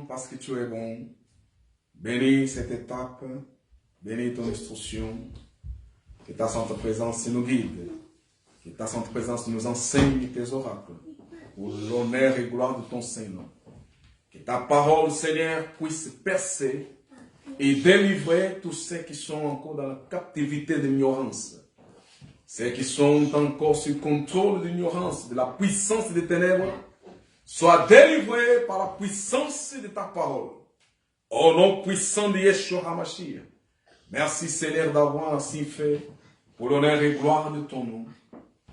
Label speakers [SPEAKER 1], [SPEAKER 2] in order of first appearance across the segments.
[SPEAKER 1] parce que tu es bon. Bénis cette étape. Bénis ton instruction. Que ta sainte présence nous guide. Que ta sainte présence nous enseigne tes oracles. Pour l'honneur et gloire de ton Saint-Nom. Que ta parole, Seigneur, puisse percer et délivrer tous ceux qui sont encore dans la captivité de l'ignorance. Ceux qui sont encore sous le contrôle de l'ignorance, de la puissance des ténèbres, soient délivrés par la puissance de ta parole. Au nom puissant de Yeshua HaMashiach. Merci Seigneur d'avoir ainsi fait pour l'honneur et gloire de ton nom.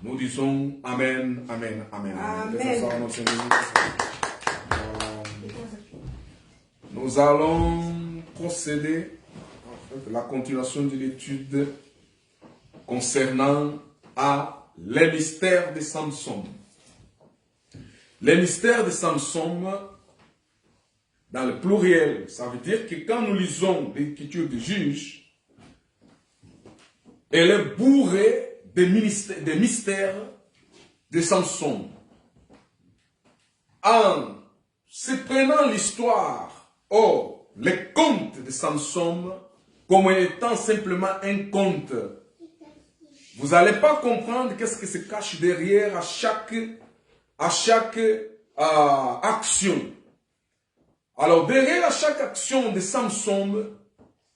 [SPEAKER 1] Nous disons Amen, Amen, Amen. Amen. Nous allons procéder à la continuation de l'étude concernant les mystères de Samson. Les mystères de Samson, dans le pluriel, ça veut dire que quand nous lisons l'écriture des juges, elle est bourrée des mystères de Samson. En se prenant l'histoire, les contes de Samson, comme étant simplement un conte, vous n'allez pas comprendre qu'est-ce qui se cache derrière à chaque action. Alors, derrière à chaque action de Samson,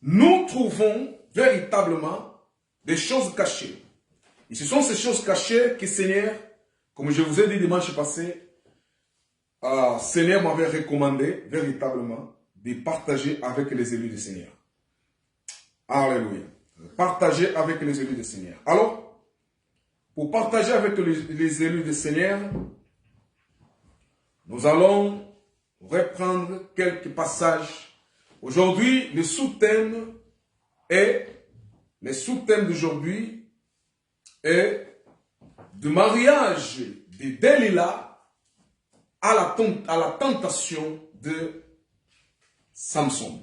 [SPEAKER 1] nous trouvons véritablement des choses cachées. Et ce sont ces choses cachées que Seigneur, comme je vous ai dit dimanche passé, Seigneur m'avait recommandé véritablement de partager avec les élus du Seigneur. Alléluia. Partager avec les élus du Seigneur. Alors, pour partager avec les élus du Seigneur, nous allons reprendre quelques passages. Aujourd'hui, le sous-thème d'aujourd'hui est du mariage de Delilah à la tentation de Samson.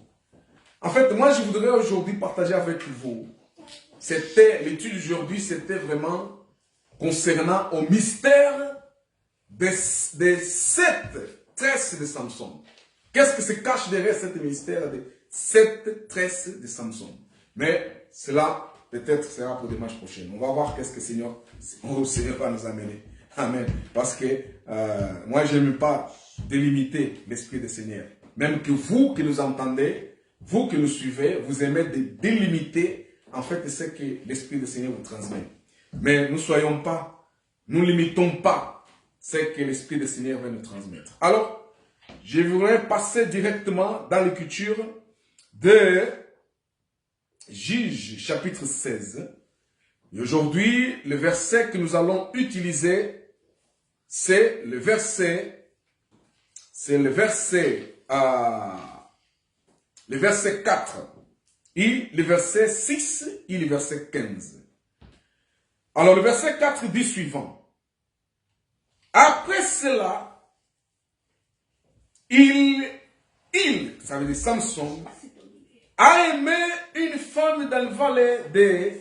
[SPEAKER 1] En fait, moi, je voudrais aujourd'hui partager avec vous. L'étude d'aujourd'hui, c'était vraiment concernant au mystère des 7 tresses de Samson. Qu'est-ce qui se cache derrière ce mystère des 7 tresses de Samson? Mais cela, peut-être, sera pour dimanche prochain. On va voir qu'est-ce que le Seigneur va nous amener. Amen. Parce que moi, je n'aime pas délimiter l'Esprit du Seigneur. Même que vous qui nous entendez, vous qui nous suivez, vous aimez délimiter en fait ce que l'Esprit du Seigneur vous transmet. Mais nous limitons pas ce que l'Esprit du Seigneur va nous transmettre. Alors, je voudrais passer directement dans l'écriture de Juges, chapitre 16. Et aujourd'hui, le verset que nous allons utiliser, c'est le verset 4, et le verset 6 et le verset 15. Alors le verset 4 dit suivant. Après cela, ça veut dire Samson, a aimé une femme dans le valet de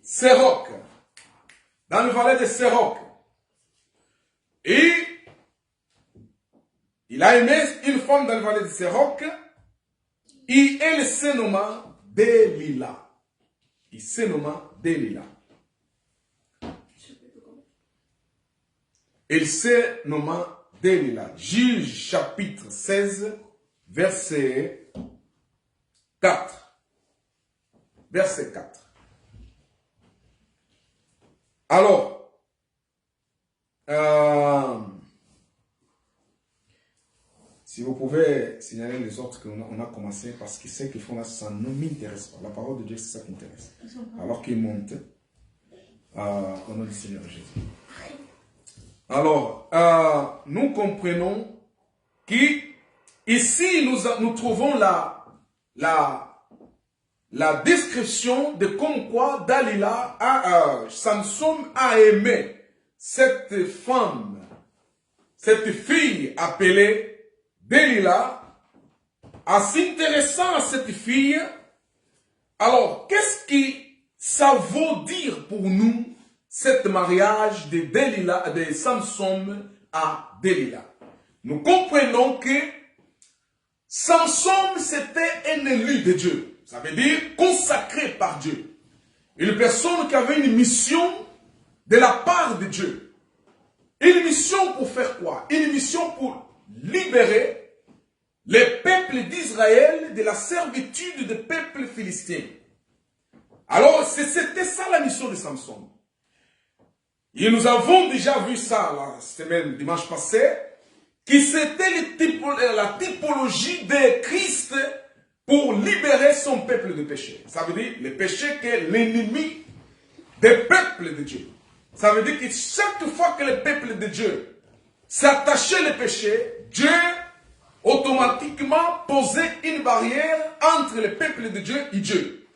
[SPEAKER 1] Sérok. Dans le valet de Sérok. Et il a aimé une femme dans le valet de Sérok. Et elle se nomma Delilah. Il se nomma Delilah. Elle se nomma Delilah. Juge chapitre 16, verset 4. Verset 4. Alors, si vous pouvez signaler les autres qu'on a commencé, parce que ceux qui font là, ça ne m'intéresse pas. La parole de Dieu, c'est ça qui m'intéresse. Alors qu'ils montent, au nom du Seigneur Jésus. Alors, nous comprenons qu'ici, nous trouvons la description de comme quoi Samson a aimé cette femme, cette fille appelée Delilah, en s'intéressant à cette fille. Alors, qu'est-ce que ça veut dire pour nous, cet mariage de Samson à Delilah? Nous comprenons que Samson, c'était un élu de Dieu. Ça veut dire consacré par Dieu. Une personne qui avait une mission de la part de Dieu. Une mission pour faire quoi? Une mission pour libérer les peuples d'Israël de la servitude des peuples philistins. Alors, c'était ça la mission de Samson. Et nous avons déjà vu ça la semaine, dimanche passé, que c'était la typologie de Christ pour libérer son peuple de péché. Ça veut dire le péché qui est l'ennemi des peuples de Dieu. Ça veut dire que chaque fois que le peuple de Dieu s'attachait au péché, Dieu automatiquement posait une barrière entre le peuple de Dieu et Dieu.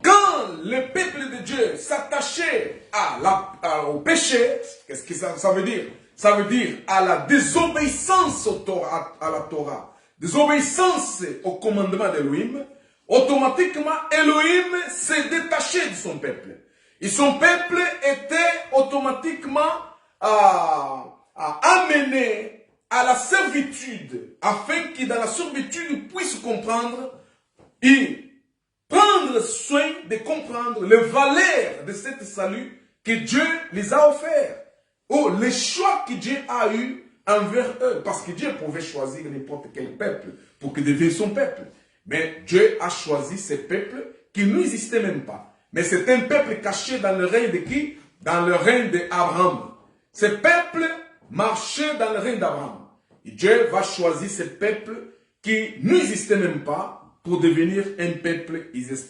[SPEAKER 1] Quand le peuple de Dieu s'attachait au péché, qu'est-ce que ça veut dire? Ça veut dire à la désobéissance à la Torah, désobéissance au commandement d'Elohim, automatiquement Elohim s'est détaché de son peuple. Et son peuple était automatiquement amené à la servitude, afin qu'il dans la servitude puisse comprendre et prendre soin de comprendre le valeur de cette salut que Dieu les a offert. Ou les choix que Dieu a eu envers eux. Parce que Dieu pouvait choisir n'importe quel peuple pour qu'il devienne son peuple. Mais Dieu a choisi ces peuples qui n'existaient même pas. Mais c'est un peuple caché dans le règne de qui? Dans le règne d'Abraham. Ces peuples marchaient dans le règne d'Abraham. Et Dieu va choisir ces peuples qui n'existaient même pas pour devenir un peuple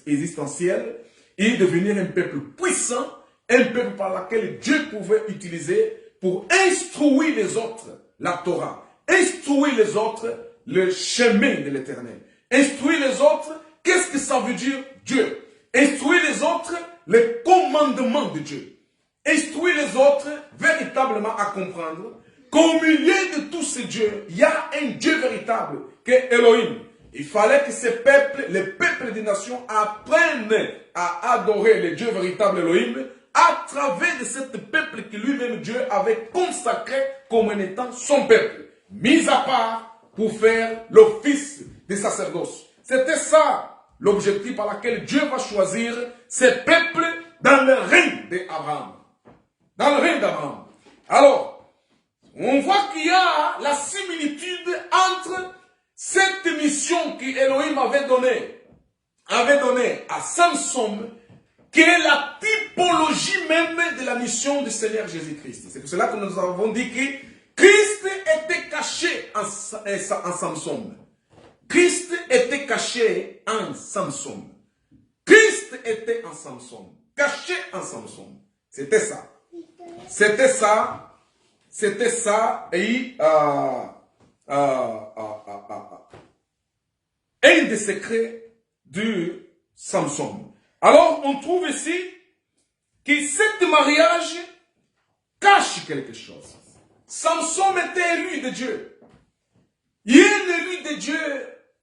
[SPEAKER 1] existentiel et devenir un peuple puissant, un peuple par lequel Dieu pouvait utiliser pour instruire les autres, la Torah, instruire les autres, le chemin de l'éternel, instruire les autres, qu'est-ce que ça veut dire Dieu, instruire les autres, les commandements de Dieu, instruire les autres véritablement à comprendre qu'au milieu de tous ces dieux, il y a un Dieu véritable, qui est Elohim. Il fallait que ces peuples, les peuples des nations, apprennent à adorer le Dieu véritable Elohim à travers de ce peuple que lui-même Dieu avait consacré comme étant son peuple, mis à part pour faire l'office des sacerdoce. C'était ça l'objectif par lequel Dieu va choisir ces peuples dans le règne d'Abraham. Dans le règne d'Abraham. Alors, on voit qu'il y a la similitude entre cette mission qu'Elohim avait donnée à Samson, qui est la typologie même de la mission du Seigneur Jésus-Christ. C'est pour cela que nous avons dit que Christ était caché en Samson. Christ était caché en Samson. Christ était en Samson. Caché en Samson. C'était ça. C'était ça. C'était ça. Et un des secrets de Samson. Alors, on trouve ici que ce mariage cache quelque chose. Samson était élu de Dieu. Il est élu de Dieu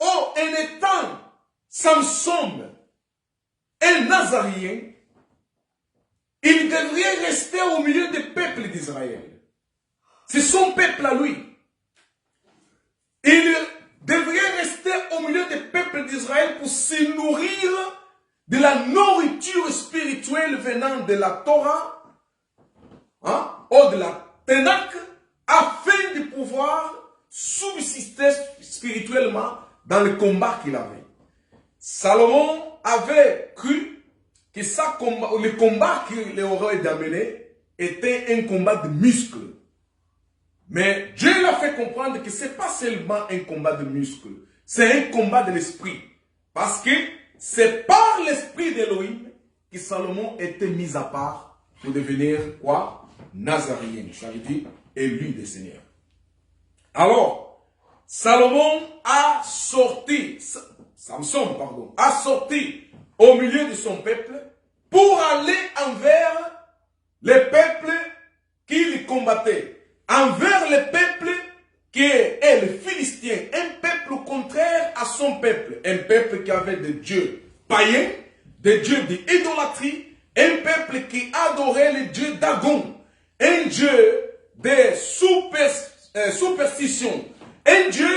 [SPEAKER 1] en étant Samson un Nazaréen. Il devrait rester au milieu des peuples d'Israël. C'est son peuple à lui. Il devrait rester au milieu des peuples d'Israël pour se nourrir de la nourriture spirituelle venant de la Torah, ou de la Ténach, afin de pouvoir subsister spirituellement dans le combat qu'il avait. Salomon avait cru que le combat qu'il aurait amené était un combat de muscles. Mais Dieu l'a fait comprendre que ce n'est pas seulement un combat de muscles, c'est un combat de l'esprit. Parce que c'est par l'esprit d'Elohim que Salomon était mis à part pour devenir quoi? Nazaréen, ça veut dire élu des seigneurs. Alors, Samson a sorti au milieu de son peuple pour aller envers les peuples qui le combattaient. Envers le peuple qui est le Philistin, un peuple contraire à son peuple, un peuple qui avait des dieux païens, des dieux d'idolâtrie, un peuple qui adorait le dieu Dagon, un dieu de superstition, un dieu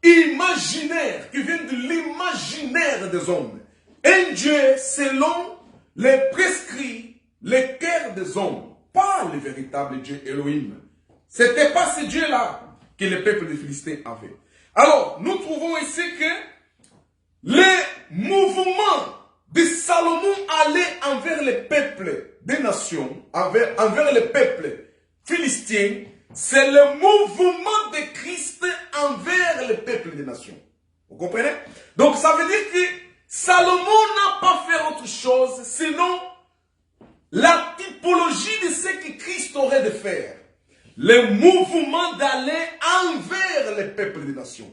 [SPEAKER 1] imaginaire, qui vient de l'imaginaire des hommes. Un Dieu selon les prescrits, les cœurs des hommes, pas le véritable Dieu Elohim. Ce n'était pas ce Dieu-là que le peuple des Philistins avait. Alors, nous trouvons ici que les mouvements de Salomon allaient envers les peuples des nations, envers les peuples philistins, c'est le mouvement de Christ envers les peuples des nations. Vous comprenez? Donc ça veut dire que Salomon n'a pas fait autre chose, sinon la typologie de ce que Christ aurait de faire. Le mouvement d'aller envers les peuples des nations.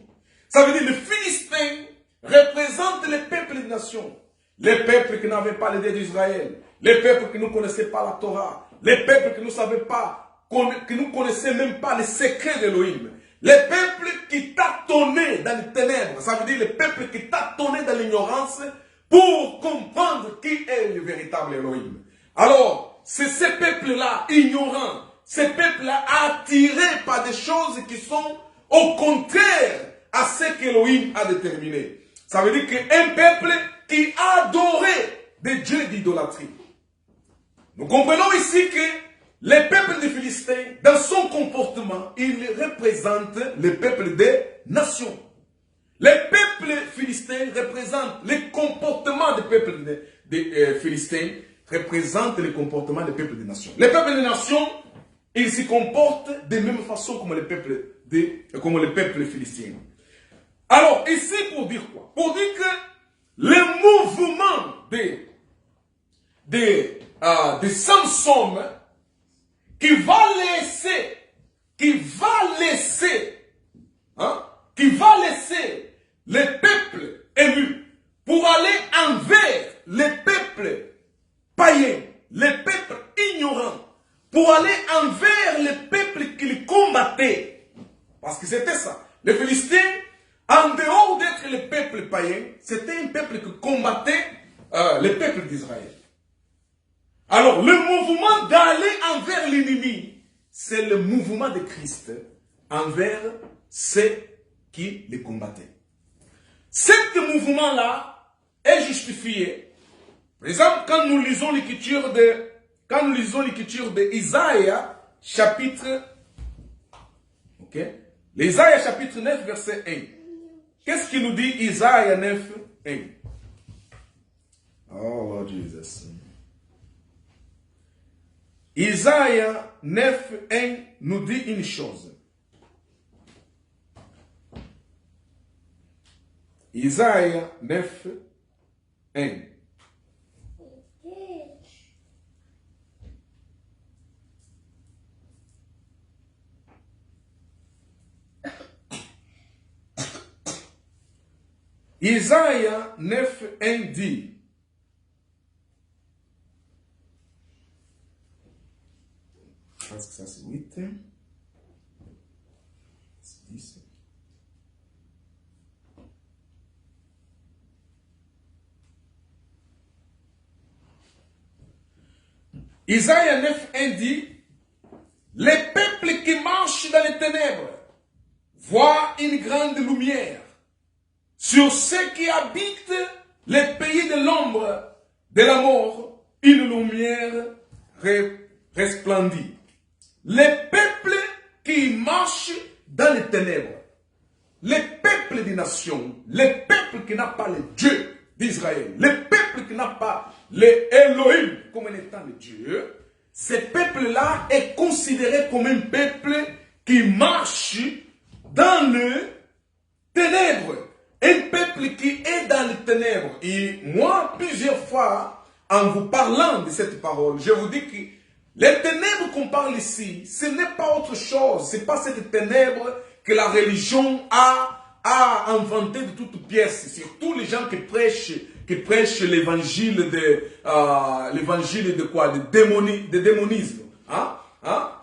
[SPEAKER 1] Ça veut dire que les Philistins représentent les peuples des nations. Les peuples qui n'avaient pas l'idée d'Israël. Les peuples qui ne connaissaient pas la Torah. Les peuples qui ne savaient pas, qui ne connaissaient même pas les secrets d'Élohim. Les peuples qui tâtonnaient dans les ténèbres. Ça veut dire les peuples qui tâtonnaient dans l'ignorance pour comprendre qui est le véritable Elohim. Alors, c'est ces peuples-là, ignorants, ces peuples-là attirés par des choses qui sont au contraire à ce qu'Elohim a déterminé. Ça veut dire qu'un peuple qui adorait des dieux d'idolâtrie. Nous comprenons ici que les peuples des Philistins, dans son comportement, ils représentent les peuples des nations. Les peuples philistins représentent les comportements des peuples des Philistins, représentent les comportements des peuples des nations. Les peuples des nations, ils se comportent de même façon comme les peuples philistins. Alors, ici, pour dire quoi? Pour dire que le mouvement de Samson qui va laisser les peuples élus pour aller envers les peuples païens, les peuples ignorants, pour aller envers les peuples qu'ils combattaient. Parce que c'était ça. Les Philistins, en dehors d'être le peuple païen, c'était un peuple qui combattait les peuples d'Israël. Alors, le mouvement d'aller envers l'ennemi, c'est le mouvement de Christ envers ceux qui les combattaient. Ce mouvement-là est justifié. Par exemple, quand nous lisons l'écriture de Isaïe, chapitre, Isaïe chapitre 9, verset 1. Qu'est-ce qu'il nous dit Isaïe 9, 1? Oh Lord Jesus. Isaïe 9, 1 nous dit une chose. Isaïe 9, 1. Isaïe 9, 1 dit, je pense que ça c'est 8, c'est 10. Isaïe 9, 1 dit, les peuples qui marchent dans les ténèbres voient une grande lumière. Sur ceux qui habitent les pays de l'ombre de la mort, une lumière resplendit. Les peuples qui marchent dans les ténèbres, les peuples des nations, les peuples qui n'ont pas le Dieu d'Israël, les peuples qui n'ont pas le Elohim comme étant le Dieu, ces peuples-là est considéré comme un peuple qui marche dans les ténèbres. Un peuple qui est dans les ténèbres. Et moi, plusieurs fois, en vous parlant de cette parole, je vous dis que les ténèbres qu'on parle ici, ce n'est pas autre chose. Ce n'est pas cette ténèbre que la religion a inventé de toutes pièces. Surtout les gens qui prêchent l'évangile de quoi? De démonisme.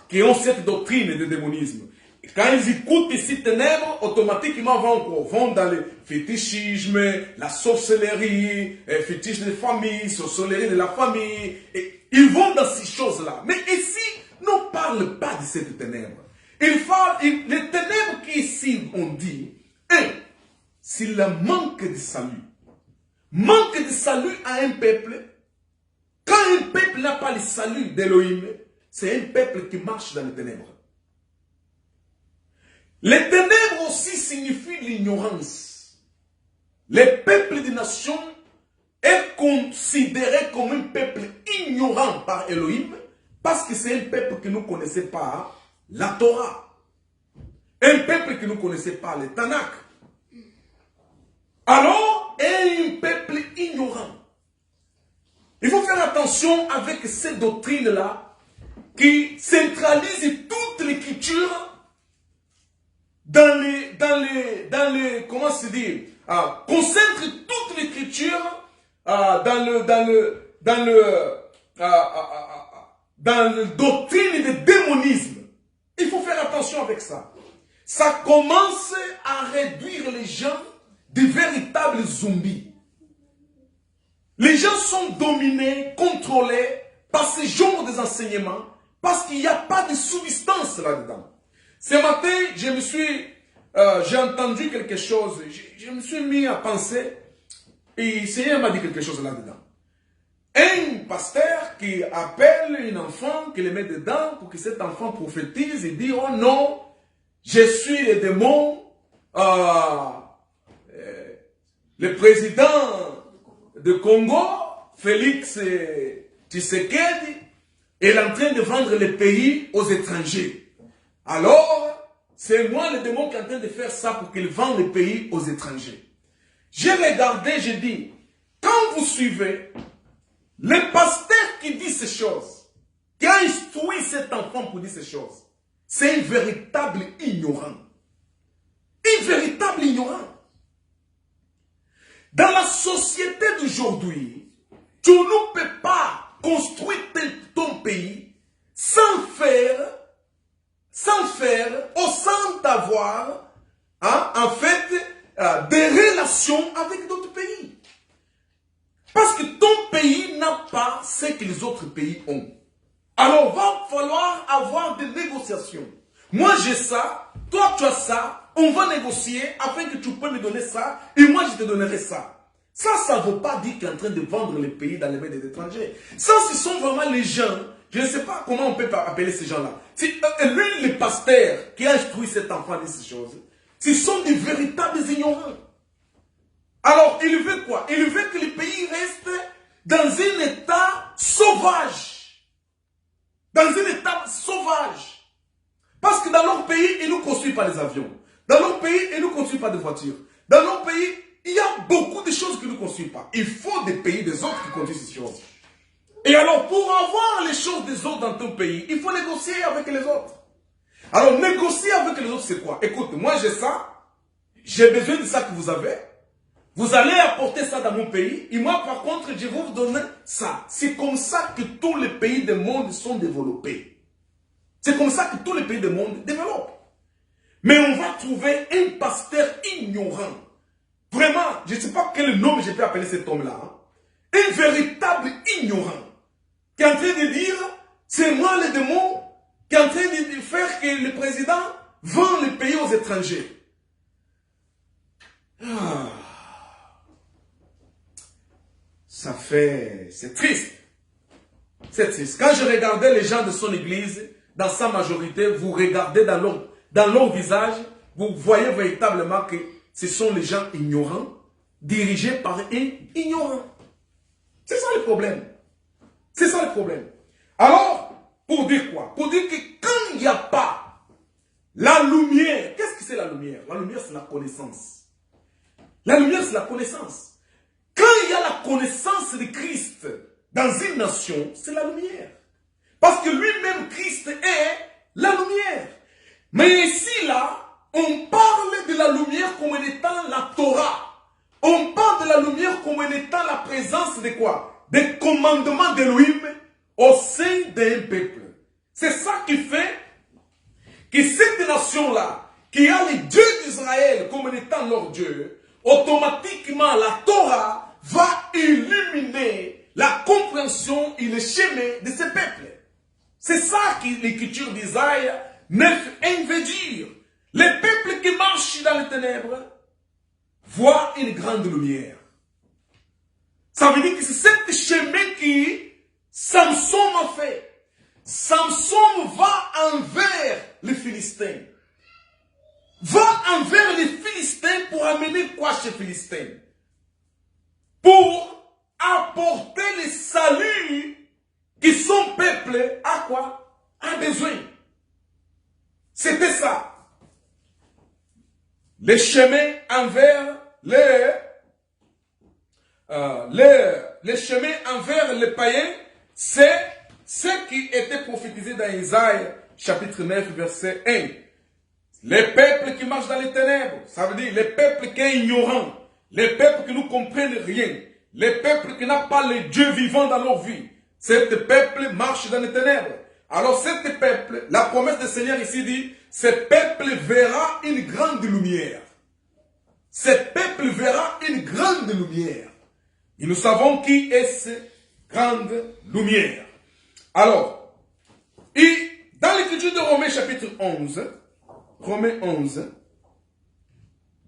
[SPEAKER 1] Qui ont cette doctrine de démonisme. Quand ils écoutent ici ténèbres, automatiquement vont dans le fétichisme, la sorcellerie, fétichisme de famille, sorcellerie de la famille. Et ils vont dans ces choses-là. Mais ici, ne parle pas de cette ténèbres. Les ténèbres qui ici on dit, Un, s'il manque de salut. Manque de salut à un peuple. Quand un peuple n'a pas le salut d'Élohim, c'est un peuple qui marche dans les ténèbres. Les ténèbres aussi signifient l'ignorance. Les peuples des nations est considéré comme un peuple ignorant par Elohim parce que c'est un peuple qui ne connaissait pas la Torah. Un peuple qui ne connaissait pas le Tanakh. Alors, un peuple ignorant. Il faut faire attention avec ces doctrines-là qui centralisent toute l'écriture dans les, comment se dire, concentre toute l'écriture dans le doctrine de démonisme. Il faut faire attention avec ça. Ça commence à réduire les gens de véritables zombies. Les gens sont dominés, contrôlés par ce genre d'enseignements parce qu'il n'y a pas de substance là-dedans. Ce matin, j'ai entendu quelque chose, je me suis mis à penser et le Seigneur m'a dit quelque chose là-dedans. Un pasteur qui appelle un enfant, qui le met dedans pour que cet enfant prophétise et dit « Oh non, je suis le démon, le président de Congo, Félix Tshisekedi, est en train de vendre le pays aux étrangers. Alors, c'est moi le démon qui est en train de faire ça pour qu'il vende le pays aux étrangers. » J'ai regardé, j'ai dit, quand vous suivez le pasteur qui dit ces choses, qui a instruit cet enfant pour dire ces choses, c'est un véritable ignorant. Un véritable ignorant. Dans la société d'aujourd'hui, tu ne peux pas construire ton pays sans avoir, en fait, des relations avec d'autres pays. Parce que ton pays n'a pas ce que les autres pays ont. Alors, il va falloir avoir des négociations. Moi, j'ai ça, toi, tu as ça, on va négocier afin que tu peux me donner ça, et moi, je te donnerai ça. Ça ne veut pas dire qu'il est en train de vendre les pays dans les mains des étrangers. Ça, ce sont vraiment les gens, je ne sais pas comment on peut appeler ces gens-là. C'est lui, le pasteur qui a instruit cet enfant à dire ces choses. Ce sont des véritables ignorants. Alors, il veut quoi? Il veut que le pays reste dans un état sauvage. Dans un état sauvage. Parce que dans leur pays, ils ne construisent pas des avions. Dans leur pays, ils ne construisent pas de voitures. Dans leur pays, il y a beaucoup de choses qu'ils ne construisent pas. Il faut des pays des autres qui construisent ces choses. Et alors, pour avoir les choses des autres dans ton pays, il faut négocier avec les autres. Alors, négocier avec les autres, c'est quoi? Écoute, moi j'ai ça. J'ai besoin de ça que vous avez. Vous allez apporter ça dans mon pays. Et moi, par contre, je vais vous donner ça. C'est comme ça que tous les pays du monde sont développés. C'est comme ça que tous les pays du monde développent. Mais on va trouver un pasteur ignorant. Vraiment, je ne sais pas quel nom je peux appeler cet homme-là. Hein. Un véritable ignorant. Qui est en train de dire, c'est moi le démon, qui est en train de faire que le président vend le pays aux étrangers. C'est triste. C'est triste. Quand je regardais les gens de son église, dans sa majorité, vous regardez dans leur visage, vous voyez véritablement que ce sont les gens ignorants, dirigés par un ignorant. C'est ça le problème. C'est ça le problème. Alors, pour dire quoi? Pour dire que quand il n'y a pas la lumière, qu'est-ce que c'est la lumière? La lumière, c'est la connaissance. La lumière, c'est la connaissance. Quand il y a la connaissance de Christ dans une nation, c'est la lumière. Parce que lui-même, Christ est la lumière. Mais ici, là, on parle de la lumière comme étant la Torah. On parle de la lumière comme étant la présence de quoi? Des commandements d'Élohim au sein d'un peuple. C'est ça qui fait que cette nation-là, qui a le Dieu d'Israël comme étant leur Dieu, automatiquement la Torah va illuminer la compréhension et le chemin de ce peuple. C'est ça que l'écriture d'Isaïe 9:1 veut dire. Les peuples qui marchent dans les ténèbres voit une grande lumière. Ça veut dire que c'est ce chemin qui Samson a fait. Samson va envers les Philistins. Va envers les Philistins pour amener quoi chez les Philistins? Pour apporter le salut que son peuple a quoi? A besoin. C'était ça. Les chemins envers les chemins envers les païens, c'est ce qui était prophétisé dans Isaïe chapitre 9 verset 1. Les peuples qui marchent dans les ténèbres, ça veut dire les peuples qui sont ignorants, les peuples qui ne comprennent rien, les peuples qui n'ont pas le Dieu vivant dans leur vie. Ces peuples marchent dans les ténèbres. Alors ces peuples, la promesse du Seigneur ici dit, ce peuple verra une grande lumière. Ce peuple verra une grande lumière. Et nous savons qui est cette grande lumière. Alors, et dans l'écriture de Romains chapitre 11, Romains 11,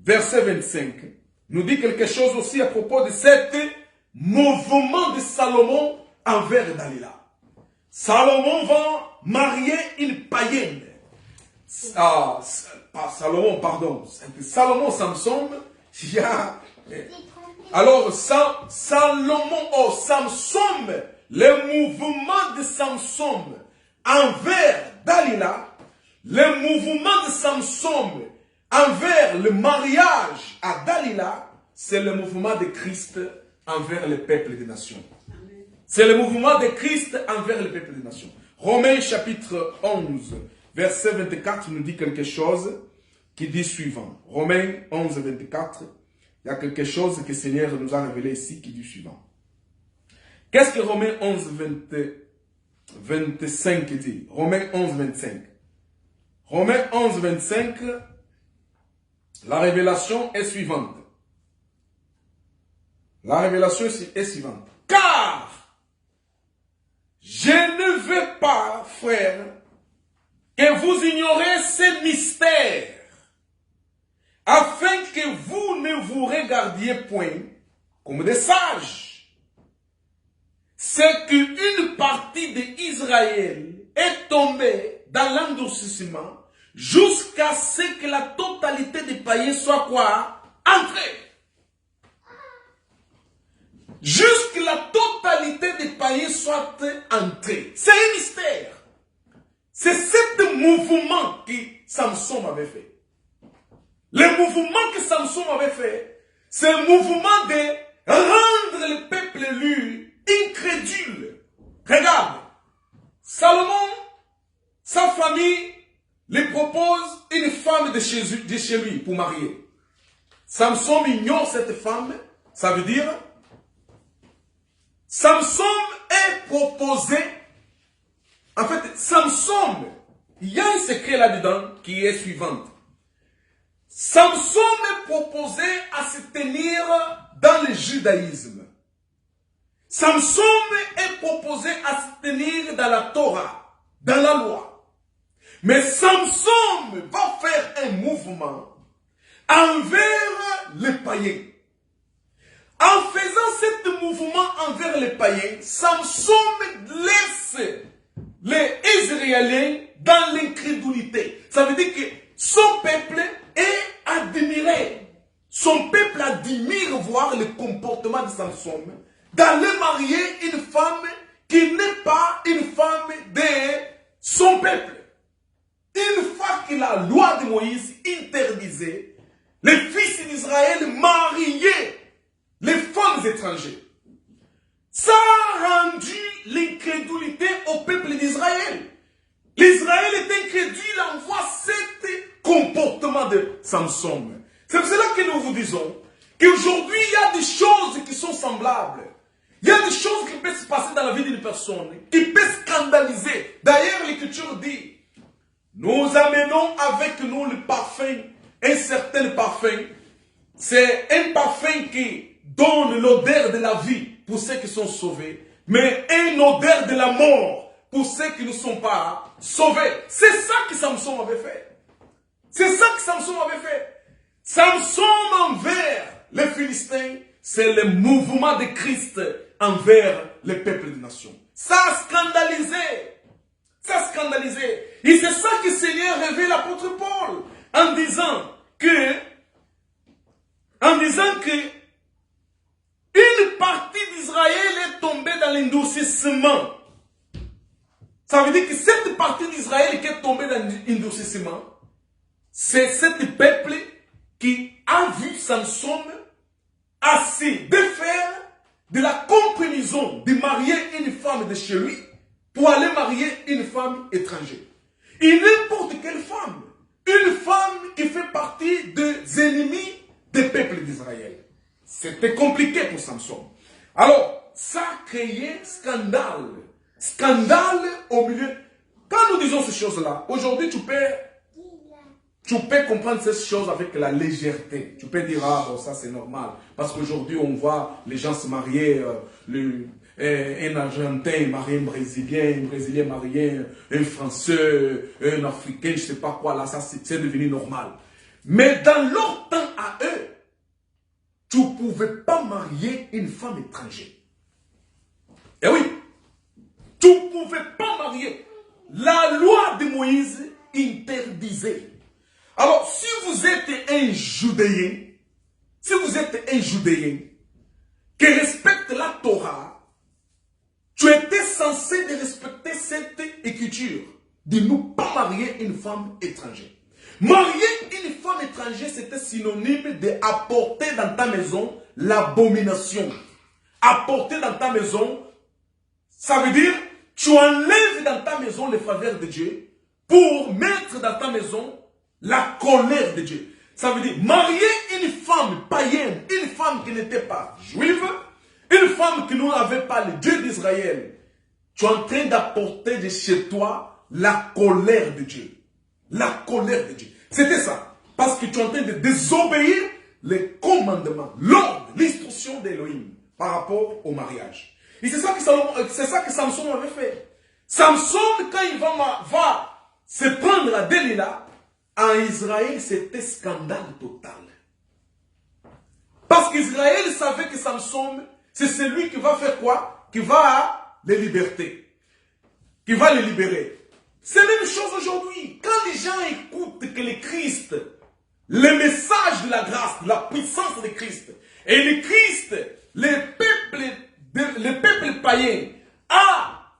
[SPEAKER 1] verset 25, nous dit quelque chose aussi à propos de cet mouvement de Salomon envers Dalila. Salomon va marier une païenne. Salomon, pardon. Salomon, Samson, il y a... Alors, Salomon, Samson, le mouvement de Samson envers Dalila, le mouvement de Samson envers le mariage à Dalila, c'est le mouvement de Christ envers le peuple des nations. C'est le mouvement de Christ envers le peuple des nations. Romains chapitre 11, verset 24 nous dit quelque chose qui dit suivant. Romains 11, 24, il y a quelque chose que le Seigneur nous a révélé ici qui dit suivant. Qu'est-ce que Romains 11, 25 dit? Romains 11, 25. Romains 11, 25, la révélation est suivante. La révélation est suivante. Car je ne veux pas, frères, que vous ignorez ces mystères, afin que vous ne vous regardiez point comme des sages. C'est qu'une partie d'Israël est tombée dans l'endurcissement jusqu'à ce que la totalité des païens soit quoi? Entrée. Jusqu'à la totalité des païens soit entrée. C'est un mystère. C'est ce mouvement que Samson avait fait. Le mouvement que Samson avait fait, c'est un mouvement de rendre le peuple élu incrédule. Regarde, Salomon, sa famille, lui propose une femme de chez lui pour marier. Samson ignore cette femme, ça veut dire, Samson est proposé, en fait, Samson, il y a un secret là-dedans qui est suivant. Samson est proposé à se tenir dans le judaïsme. Samson est proposé à se tenir dans la Torah, dans la loi. Mais Samson va faire un mouvement envers les païens. En faisant ce mouvement envers les païens, Samson laisse les Israéliens dans l'incrédulité. Ça veut dire que son peuple est admiré. Son peuple admire voir le comportement de Samson d'aller marier une femme qui n'est pas une femme de son peuple. Une fois que la loi de Moïse interdisait les fils d'Israël mariaient les femmes étrangères. Ça a rendu l'incrédulité au peuple d'Israël. L'Israël est incrédule en voit cet comportement de Samson. C'est pour cela que nous vous disons qu'aujourd'hui il y a des choses qui sont semblables. Il y a des choses qui peuvent se passer dans la vie d'une personne, qui peuvent scandaliser. D'ailleurs, l'Écriture dit, nous amenons avec nous le parfum, un certain parfum. C'est un parfum qui donne l'odeur de la vie pour ceux qui sont sauvés, mais une odeur de la mort pour ceux qui ne sont pas sauvés. C'est ça que Samson avait fait. C'est ça que Samson avait fait. Samson envers les Philistins, c'est le mouvement de Christ envers les peuples des nations. Ça a scandalisé. Ça a scandalisé. Et c'est ça que le Seigneur révèle l'apôtre Paul en disant que une partie d'Israël est tombée dans l'endurcissement. Ça veut dire que cette partie d'Israël qui est tombée dans l'endurcissement, c'est cet peuple qui a vu Samson assez de faire de la compromission de marier une femme de chez lui pour aller marier une femme étrangère. Et n'importe quelle femme, une femme qui fait partie des ennemis des peuples d'Israël. C'était compliqué pour Samson. Alors, ça a créé scandale. Scandale au milieu. Quand nous disons ces choses-là, aujourd'hui tu peux comprendre ces choses avec la légèreté. Tu peux dire, ah bon, ça c'est normal. Parce qu'aujourd'hui on voit les gens se marier, un Argentin marier un Brésilien marier un Français, un Africain, je ne sais pas quoi, là ça c'est devenu normal. Mais dans leur temps à eux, tu ne pouvais pas marier une femme étrangère. Eh oui, tu ne pouvais pas marier. La loi de Moïse interdisait. Alors, si vous êtes un Judéen, qui respecte la Torah, tu étais censé de respecter cette écriture, de ne pas marier une femme étrangère. Marier une femme étrangère, c'était synonyme d'apporter dans ta maison l'abomination. Apporter dans ta maison, ça veut dire, tu enlèves dans ta maison les faveurs de Dieu pour mettre dans ta maison la colère de Dieu. Ça veut dire, marier une femme païenne, une femme qui n'était pas juive, une femme qui n'avait pas le Dieu d'Israël, tu es en train d'apporter de chez toi la colère de Dieu. La colère de Dieu. C'était ça. Parce que tu es en train de désobéir les commandements, l'ordre, l'instruction d'Élohim par rapport au mariage. Et c'est ça que Samson avait fait. Samson, quand il va se prendre à Delilah, en Israël, c'était scandale total. Parce qu'Israël savait que Samson, c'est celui qui va faire quoi? Qui va les liberter. Qui va les libérer. C'est la même chose aujourd'hui. Quand les gens écoutent que le Christ, le message de la grâce, de la puissance de Christ, et le Christ, le peuple païen, a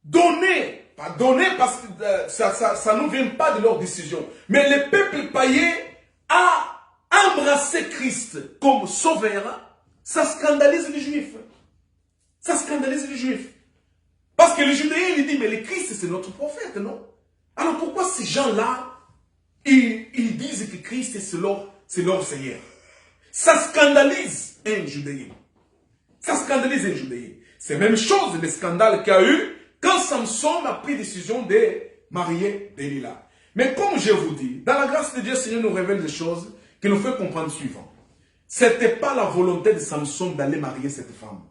[SPEAKER 1] donné, pas donné parce que ça ne vient pas de leur décision, mais le peuple païen a embrassé Christ comme sauveur, ça scandalise les Juifs. Ça scandalise les Juifs. Parce que le Judéen, il dit, mais le Christ, c'est notre prophète, non? Alors pourquoi ces gens-là, ils disent que Christ, c'est leur Seigneur? Ça scandalise un Judéen. Ça scandalise un Judéen. C'est la même chose, le scandale qu'il y a eu quand Samson a pris décision de marier Delilah. Mais comme je vous dis, dans la grâce de Dieu, le Seigneur nous révèle des choses qui nous fait comprendre le suivant. Ce n'était pas la volonté de Samson d'aller marier cette femme.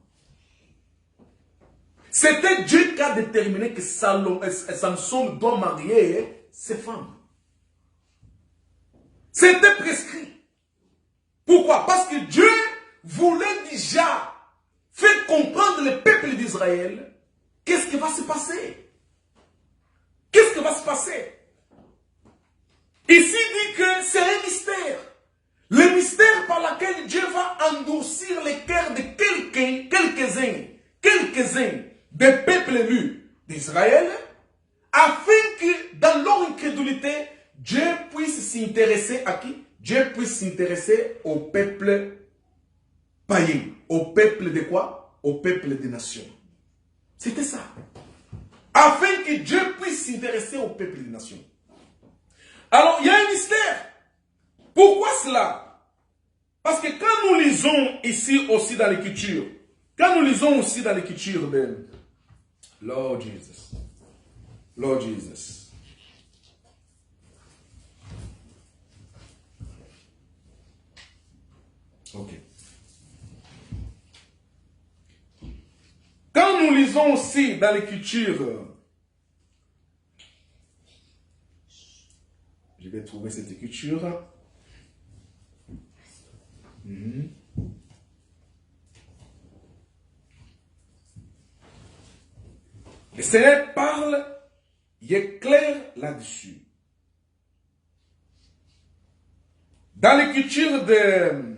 [SPEAKER 1] C'était Dieu qui a déterminé que Samson doit marier ses femmes. C'était prescrit. Pourquoi? Parce que Dieu voulait déjà faire comprendre le peuple d'Israël qu'est-ce qui va se passer. Qu'est-ce qui va se passer? Ici dit que c'est un mystère. Le mystère par lequel Dieu va endurcir les cœurs de quelques-uns des peuples élus d'Israël, afin que dans leur incrédulité, Dieu puisse s'intéresser à qui? Dieu puisse s'intéresser au peuple païen. Au peuple de quoi? Au peuple des nations. C'était ça. Afin que Dieu puisse s'intéresser au peuple des nations. Alors, il y a un mystère. Pourquoi cela? Parce que quand nous lisons ici aussi dans l'écriture, de Lord Jesus. Ok. Quand nous lisons aussi dans l'écriture, je vais trouver cette écriture. Le Seigneur parle, il est clair là-dessus. Dans l'écriture de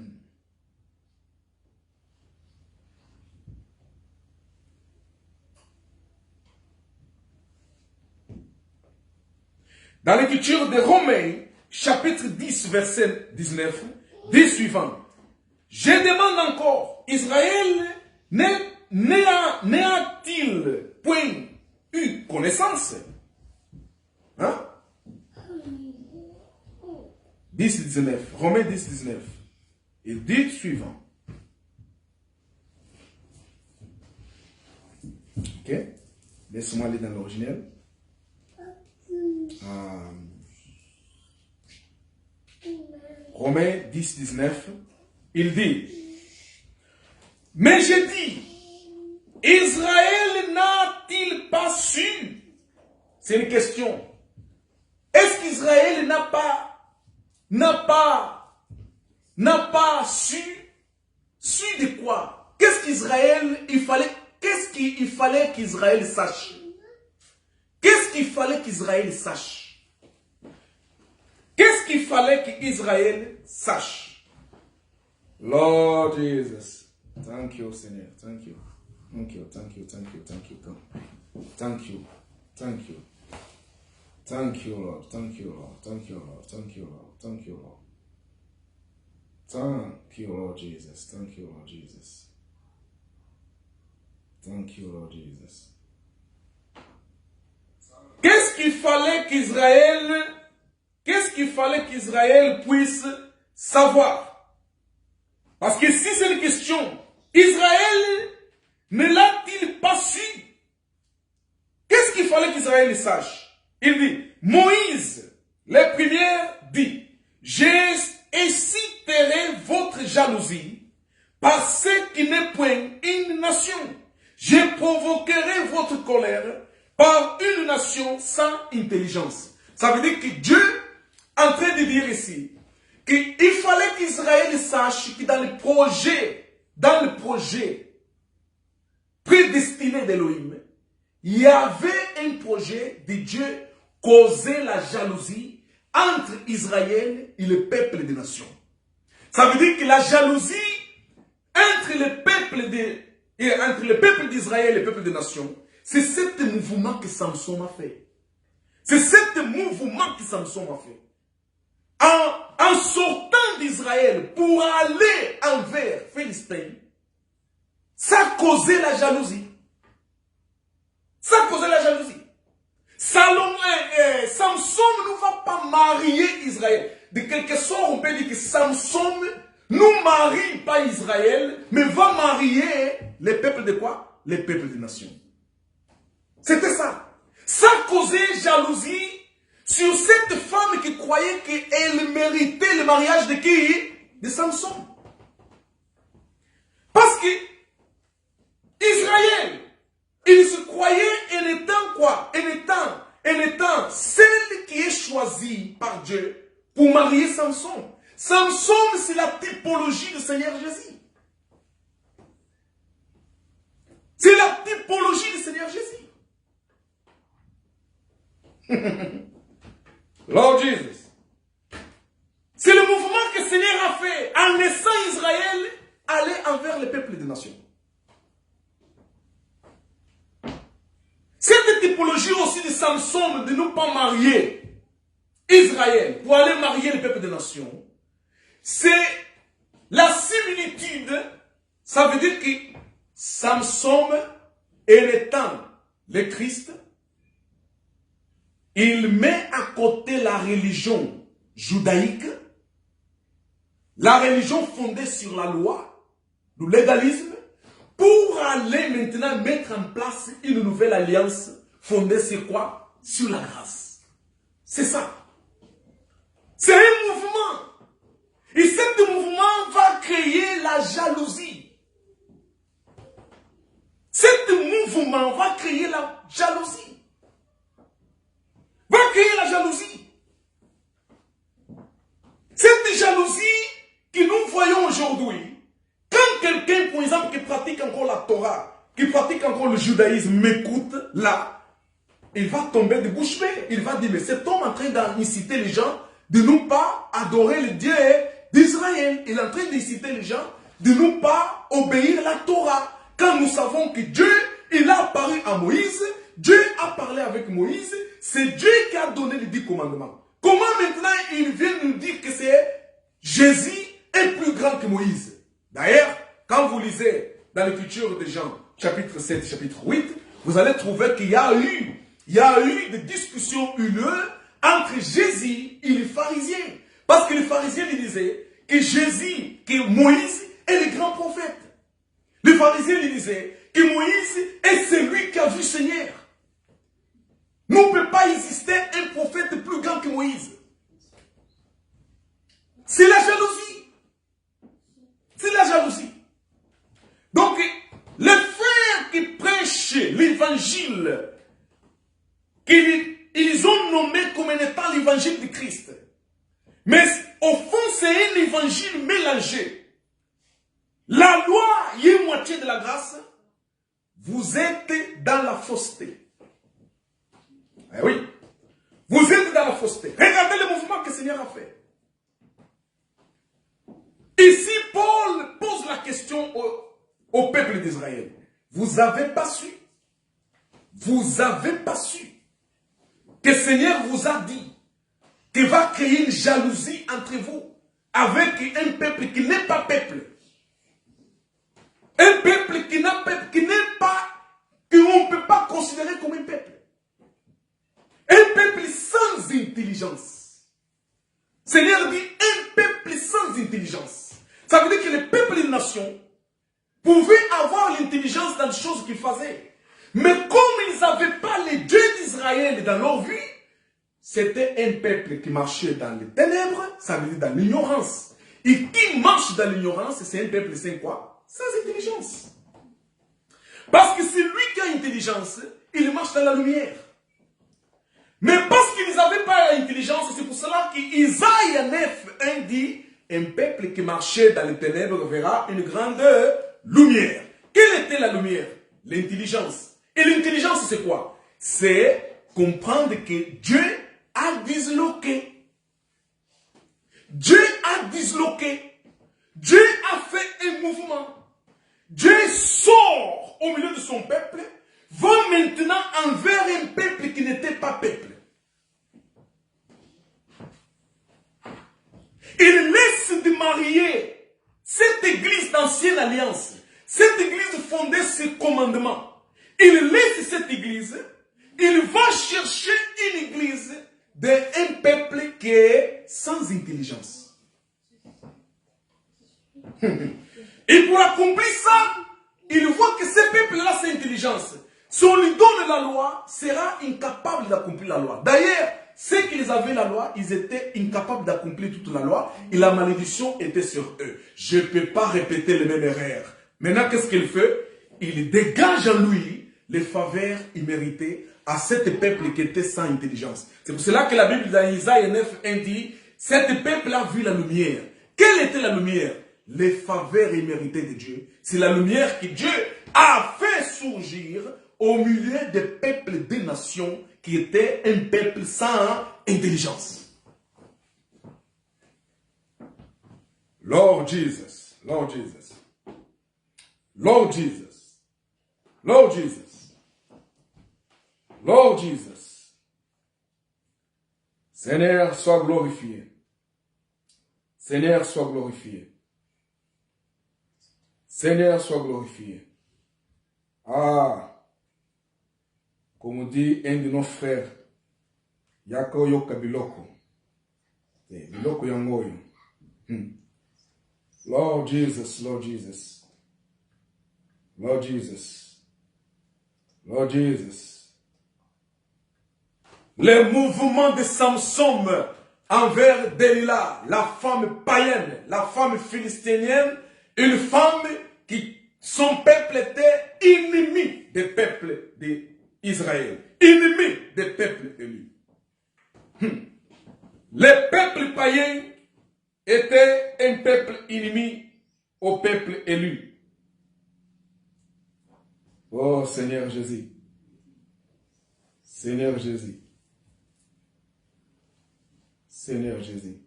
[SPEAKER 1] Romains, chapitre 10, verset 19, dit suivant. Je demande encore, Israël n'a-t-il point eu connaissance? Hein? 10, 19. Romains 10, 19. Il dit suivant. Ok? Laisse-moi aller dans l'original. Romains 10, 19. Il dit, mais je dis, Israël n'a-t-il pas su? C'est une question. Est-ce qu'Israël n'a pas su de quoi? Qu'est-ce qu'il fallait qu'Israël sache? Qu'est-ce qu'il fallait qu'Israël sache? Qu'est-ce qu'il fallait qu'Israël sache? Lord Jesus, thank you, Seigneur, thank you. Thank you, thank you, thank you, thank you, thank you, thank you. Thank you, Lord, thank you, Lord, thank you, Lord, thank you, Lord, thank you, Lord. Thank you, Lord Jesus, thank you, Lord Jesus. Thank you, Lord Jesus. Qu'est-ce qu'il fallait qu'Israël puisse savoir? Parce que si c'est une question, Israël ne l'a-t-il pas su? Qu'est-ce qu'il fallait qu'Israël sache? Il dit, Moïse, les premières dit, j'exciterai votre jalousie par ce qui n'est point une nation. Je provoquerai votre colère par une nation sans intelligence. Ça veut dire que Dieu est en train de dire ici qu'il fallait qu'Israël sache que dans le projet prédestiné d'Élohim, il y avait un projet de Dieu causer la jalousie entre Israël et le peuple des nations. Ça veut dire que la jalousie entre le peuple d'Israël et le peuple des nations, c'est ce mouvement que Samson a fait. C'est ce mouvement que Samson a fait. En sortant d'Israël pour aller envers Philistin, ça a causé la jalousie. Ça a causé la jalousie. Samson ne va pas marier Israël. De quelque sorte, on peut dire que Samson ne marie pas Israël, mais va marier les peuples de quoi? Les peuples des nations. C'était ça. Ça a causé jalousie sur cette femme qui croyait qu'elle méritait le mariage de qui? De Samson. Parce que Israël, il se croyait en étant quoi? En étant celle qui est choisie par Dieu pour marier Samson. Samson, c'est la typologie du Seigneur Jésus. C'est la typologie du Seigneur Jésus. Lord Jesus. C'est le mouvement que le Seigneur a fait en laissant Israël aller envers les peuples des nations. Cette typologie aussi de Samson de ne pas marier Israël pour aller marier les peuples des nations, c'est la similitude. Ça veut dire que Samson, en étant le Christ, il met à côté la religion judaïque, la religion fondée sur la loi, le légalisme, pour aller maintenant mettre en place une nouvelle alliance fondée sur quoi? Sur la grâce. C'est ça. C'est un mouvement. Et ce mouvement va créer la jalousie. Ce mouvement va créer la jalousie. Va créer la jalousie. Cette jalousie que nous voyons aujourd'hui, quand quelqu'un, par exemple, qui pratique encore la Torah, qui pratique encore le judaïsme, m'écoute, là, il va tomber de bouche bée. Il va dire, mais cet homme est en train d'inciter les gens de ne pas adorer le Dieu d'Israël. Il est en train d'inciter les gens de ne pas obéir à la Torah. Quand nous savons que Dieu, il a apparu à Moïse, Dieu a parlé avec Moïse, c'est Dieu qui a donné les 10 commandements. Comment maintenant il vient nous dire que c'est Jésus est plus grand que Moïse? D'ailleurs, quand vous lisez dans l'écriture de Jean, chapitre 7, chapitre 8, vous allez trouver qu'il y a eu des discussions haineuses entre Jésus et les pharisiens. Parce que les pharisiens lui disaient que Jésus, que Moïse est le grand prophète. Les pharisiens lui disaient que Moïse est celui qui a vu le Seigneur. Il ne peut pas exister un prophète plus grand que Moïse. C'est la jalousie. C'est la jalousie. Donc, les frères qui prêchent l'évangile, qu'ils ont nommé comme étant l'évangile de Christ. Mais au fond, c'est un évangile mélangé. La loi, il y a une moitié de la grâce. Vous êtes dans la fausseté. Eh oui. Vous êtes dans la fausseté. Regardez le mouvement que le Seigneur a fait. Ici, Paul pose la question au peuple d'Israël. Vous n'avez pas su. Vous n'avez pas su que le Seigneur vous a dit qu'il va créer une jalousie entre vous avec un peuple qui n'est pas peuple. Un peuple qui n'est pas, qu'on ne peut pas considérer comme un peuple. Un peuple sans intelligence. Le Seigneur dit un peuple sans intelligence. Ça veut dire que les peuples et les nations pouvaient avoir l'intelligence dans les choses qu'ils faisaient. Mais comme ils n'avaient pas les dieux d'Israël dans leur vie, c'était un peuple qui marchait dans les ténèbres, ça veut dire dans l'ignorance. Et qui marche dans l'ignorance, c'est un peuple sans quoi? Sans intelligence. Parce que c'est lui qui a intelligence, il marche dans la lumière. Mais parce qu'ils n'avaient pas l'intelligence, c'est pour cela qu'Isaïe 9:1 dit, un peuple qui marchait dans les ténèbres verra une grande lumière. Quelle était la lumière? L'intelligence. Et l'intelligence, c'est quoi? C'est comprendre que Dieu a disloqué. Dieu a disloqué. Dieu a fait un mouvement. Dieu sort au milieu de son peuple, va maintenant envers un peuple qui n'était pas peuple. Il laisse de marier cette église d'ancienne alliance, cette église fondée sur commandement. Il laisse cette église, il va chercher une église d'un peuple qui est sans intelligence. Et pour accomplir ça, il voit que ce peuple-là, c'est intelligence. Si on lui donne la loi, sera incapable d'accomplir la loi. D'ailleurs, ceux qui avaient la loi, ils étaient incapables d'accomplir toute la loi et la malédiction était sur eux. Je ne peux pas répéter les mêmes erreurs. Maintenant, qu'est-ce qu'il fait? Il dégage en lui les faveurs imméritées à cet peuple qui était sans intelligence. C'est pour cela que la Bible dans Isaïe 9:1 dit, cet peuple a vu la lumière. Quelle était la lumière? Les faveurs imméritées de Dieu. C'est la lumière que Dieu a fait surgir au milieu des peuples des nations qui étaient un peuple sans intelligence. Lord Jesus, Lord Jesus, Lord Jesus, Lord Jesus, Lord Jesus. Seigneur, sois glorifié. Seigneur, sois glorifié. Seigneur, sois glorifié. Ah, comme dit un de nos frères, Yako Yoka Biloko. Biloko Yangoyo. Lord Jesus, Lord Jesus. Lord Jesus. Lord Jesus. Le mouvement de Samson envers Delilah, la femme païenne, la femme philistinienne, une femme qui, son peuple était ennemi des peuples d'Israël, ennemi des peuples élus. Les peuples païens étaient un peuple au peuple élu. Oh Seigneur Jésus. Seigneur Jésus. Seigneur Jésus.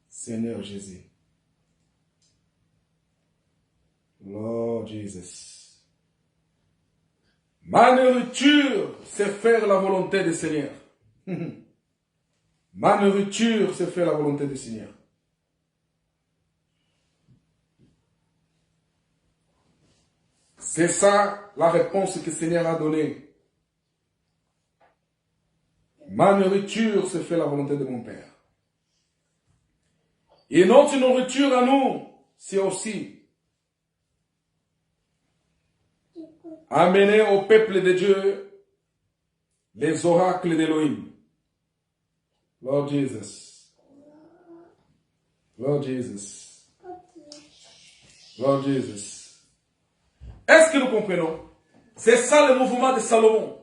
[SPEAKER 1] Seigneur Jésus. Lord Jesus. Ma nourriture, c'est faire la volonté du Seigneur. Ma nourriture, c'est faire la volonté du Seigneur. C'est ça la réponse que le Seigneur a donnée. Ma nourriture, c'est faire la volonté de mon Père. Et notre nourriture à nous, c'est aussi amener au peuple de Dieu les oracles d'Élohim. Lord Jesus. Lord Jesus. Lord Jesus. Est-ce que nous comprenons? C'est ça le mouvement de Salomon.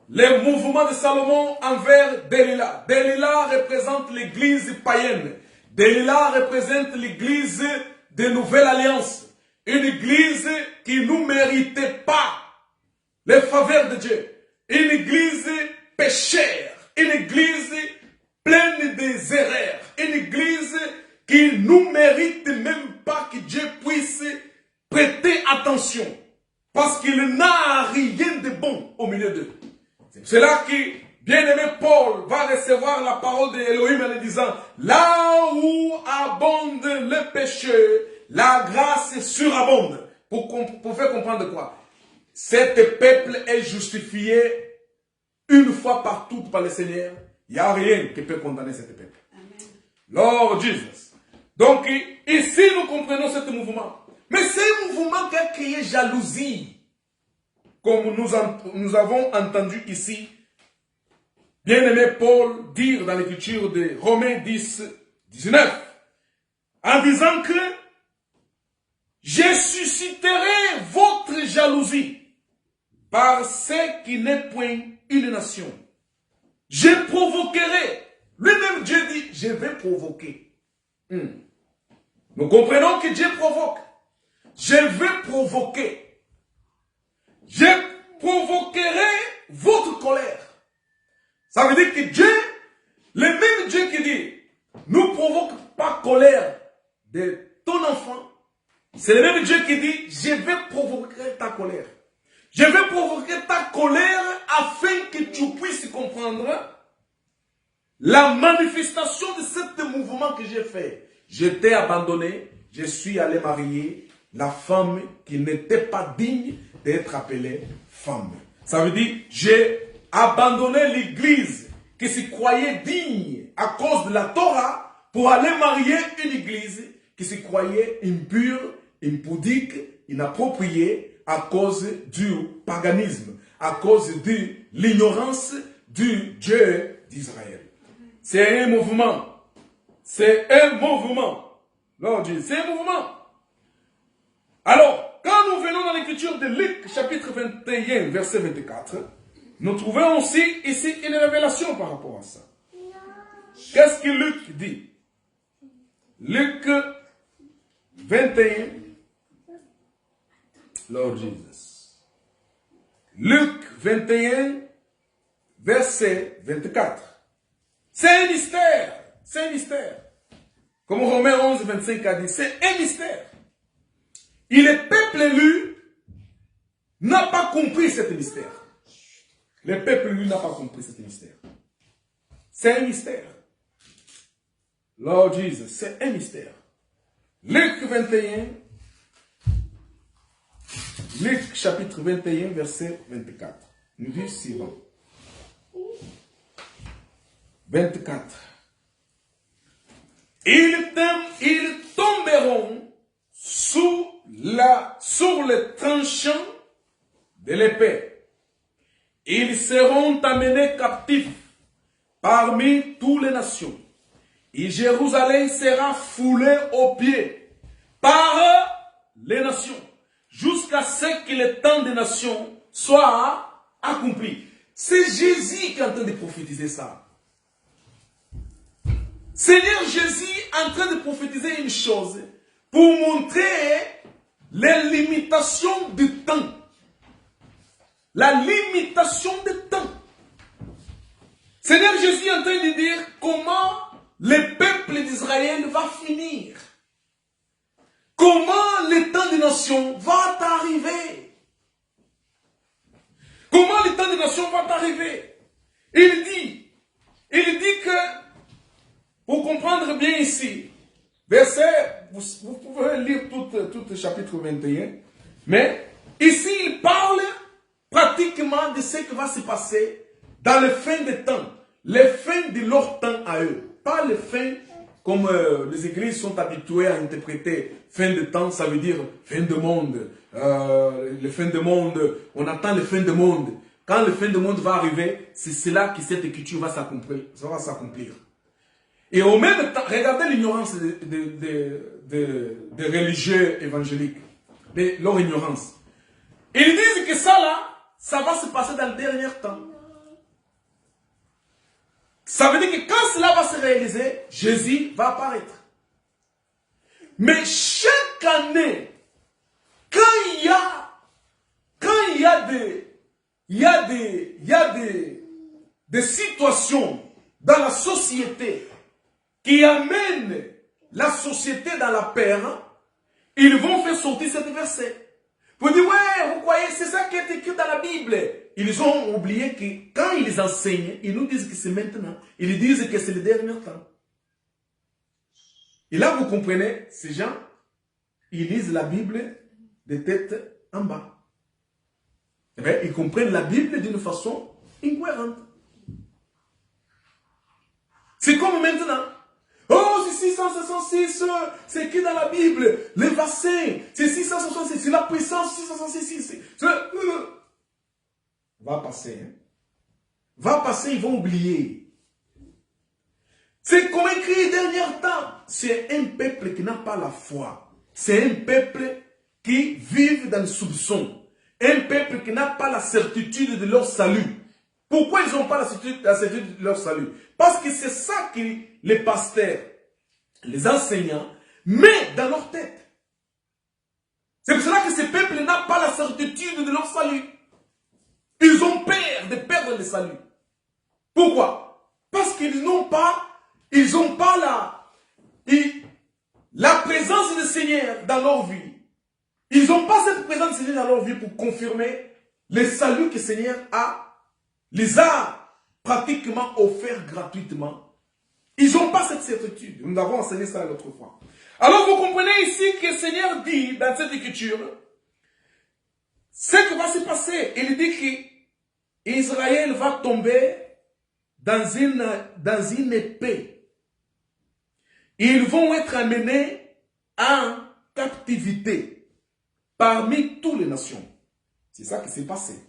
[SPEAKER 1] Le mouvement de Salomon envers Delilah. Delilah représente l'église païenne. Delilah représente l'église de Nouvelle Alliance. Une église qui ne méritait pas les faveurs de Dieu. Une église péchère. Une église pleine des erreurs. Une église qui ne mérite même pas que Dieu puisse prêter attention. Parce qu'il n'a rien de bon au milieu d'eux. C'est cela que bien-aimé Paul va recevoir la parole d'Élohim en lui disant, là où abonde le péché, la grâce surabonde. Pour faire comprendre quoi? Cet peuple est justifié une fois par toutes par le Seigneur. Il n'y a rien qui peut condamner cet peuple. Amen. Lord Jesus. Donc ici nous comprenons ce mouvement. Mais c'est un mouvement qui a créé jalousie. Comme nous avons entendu ici, bien-aimé Paul dire dans l'écriture de Romains 10, 19, en disant que je susciterai votre jalousie par ce qui n'est point une nation. Je provoquerai. Lui-même Dieu dit, je vais provoquer. Nous comprenons que Dieu provoque. Je vais provoquer. Je provoquerai votre colère. Ça veut dire que Dieu, le même Dieu qui dit, ne provoque pas colère de ton enfant, c'est le même Dieu qui dit, je vais provoquer ta colère. Je vais provoquer ta colère afin que tu puisses comprendre la manifestation de ce mouvement que j'ai fait. Je t'ai abandonné, je suis allé marier la femme qui n'était pas digne d'être appelée femme. Ça veut dire, j'ai abandonné l'église qui se croyait digne à cause de la Torah pour aller marier une église qui se croyait impure, impudique, inappropriée à cause du paganisme, à cause de l'ignorance du Dieu d'Israël. C'est un mouvement. C'est un mouvement. Lord Jesus, c'est un mouvement. Alors, quand nous venons dans l'écriture de Luc, chapitre 21, verset 24, nous trouvons aussi ici une révélation par rapport à ça. Qu'est-ce que Luc dit? Luc 21, Lord Jesus. Luc 21, verset 24. C'est un mystère. C'est un mystère. Comme Romains 11, 25 a dit, c'est un mystère. Et le peuple élu n'a pas compris ce mystère. Le peuple élu n'a pas compris ce mystère. C'est un mystère. Lord Jesus, c'est un mystère. Luc 21, Luc chapitre 21, verset 24. Nous dit suivant. 24. Ils tomberont sur le tranchant de l'épée. Ils seront amenés captifs parmi toutes les nations. Et Jérusalem sera foulée aux pieds par les nations, jusqu'à ce que le temps des nations soit accompli. C'est Jésus qui est en train de prophétiser ça. Seigneur Jésus est en train de prophétiser une chose pour montrer les limitations du temps. La limitation du temps. Seigneur Jésus est en train de dire comment le peuple d'Israël va finir. Comment le temps des nations va arriver. Comment le temps des nations va arriver. Il dit que, pour comprendre bien ici, verset, vous pouvez lire tout le chapitre 21, mais ici il parle pratiquement de ce qui va se passer dans les fins des temps, les fins de leur temps à eux, pas les fins comme les églises sont habituées à interpréter fin de temps, ça veut dire fin de monde, le fin de monde, on attend le fin de monde. Quand le fin de monde va arriver, c'est cela que cette écriture va s'accomplir. Et au même temps, regardez l'ignorance des religieux évangéliques, leur ignorance. Ils disent que ça là, ça va se passer dans le dernier temps. Ça veut dire que quand cela va se réaliser, Jésus va apparaître. Mais chaque année, quand il y a des situations dans la société qui amènent la société dans la peur, ils vont faire sortir cet verset. Vous dites, ouais, vous croyez, c'est ça qui est écrit dans la Bible. Ils ont oublié que quand ils enseignent, ils nous disent que c'est maintenant. Ils disent que c'est le dernier temps. Et là, vous comprenez, ces gens, ils lisent la Bible de tête en bas. Eh bien, ils comprennent la Bible d'une façon incohérente. C'est comme maintenant. Oh, c'est 666, c'est écrit dans la Bible. Les vaccins, c'est 666, c'est la puissance 666. Va passer. Hein? Va passer, ils vont oublier. C'est comme écrit dernier temps. C'est un peuple qui n'a pas la foi. C'est un peuple qui vit dans le soupçon. Un peuple qui n'a pas la certitude de leur salut. Pourquoi ils n'ont pas la certitude de leur salut? Parce que c'est ça que les pasteurs, les enseignants, mettent dans leur tête. C'est pour cela que ces peuples n'ont pas la certitude de leur salut. Ils ont peur de perdre le salut. Pourquoi? Parce qu'ils n'ont pas la présence du Seigneur dans leur vie. Ils n'ont pas cette présence du Seigneur dans leur vie pour confirmer le salut que le Seigneur les a pratiquement offert gratuitement. Ils n'ont pas cette certitude. Nous avons enseigné ça l'autre fois. Alors vous comprenez ici que le Seigneur dit dans cette écriture ce qui va se passer. Il dit qu'Israël va tomber dans une épée. Ils vont être amenés en captivité parmi toutes les nations. C'est ça qui s'est passé.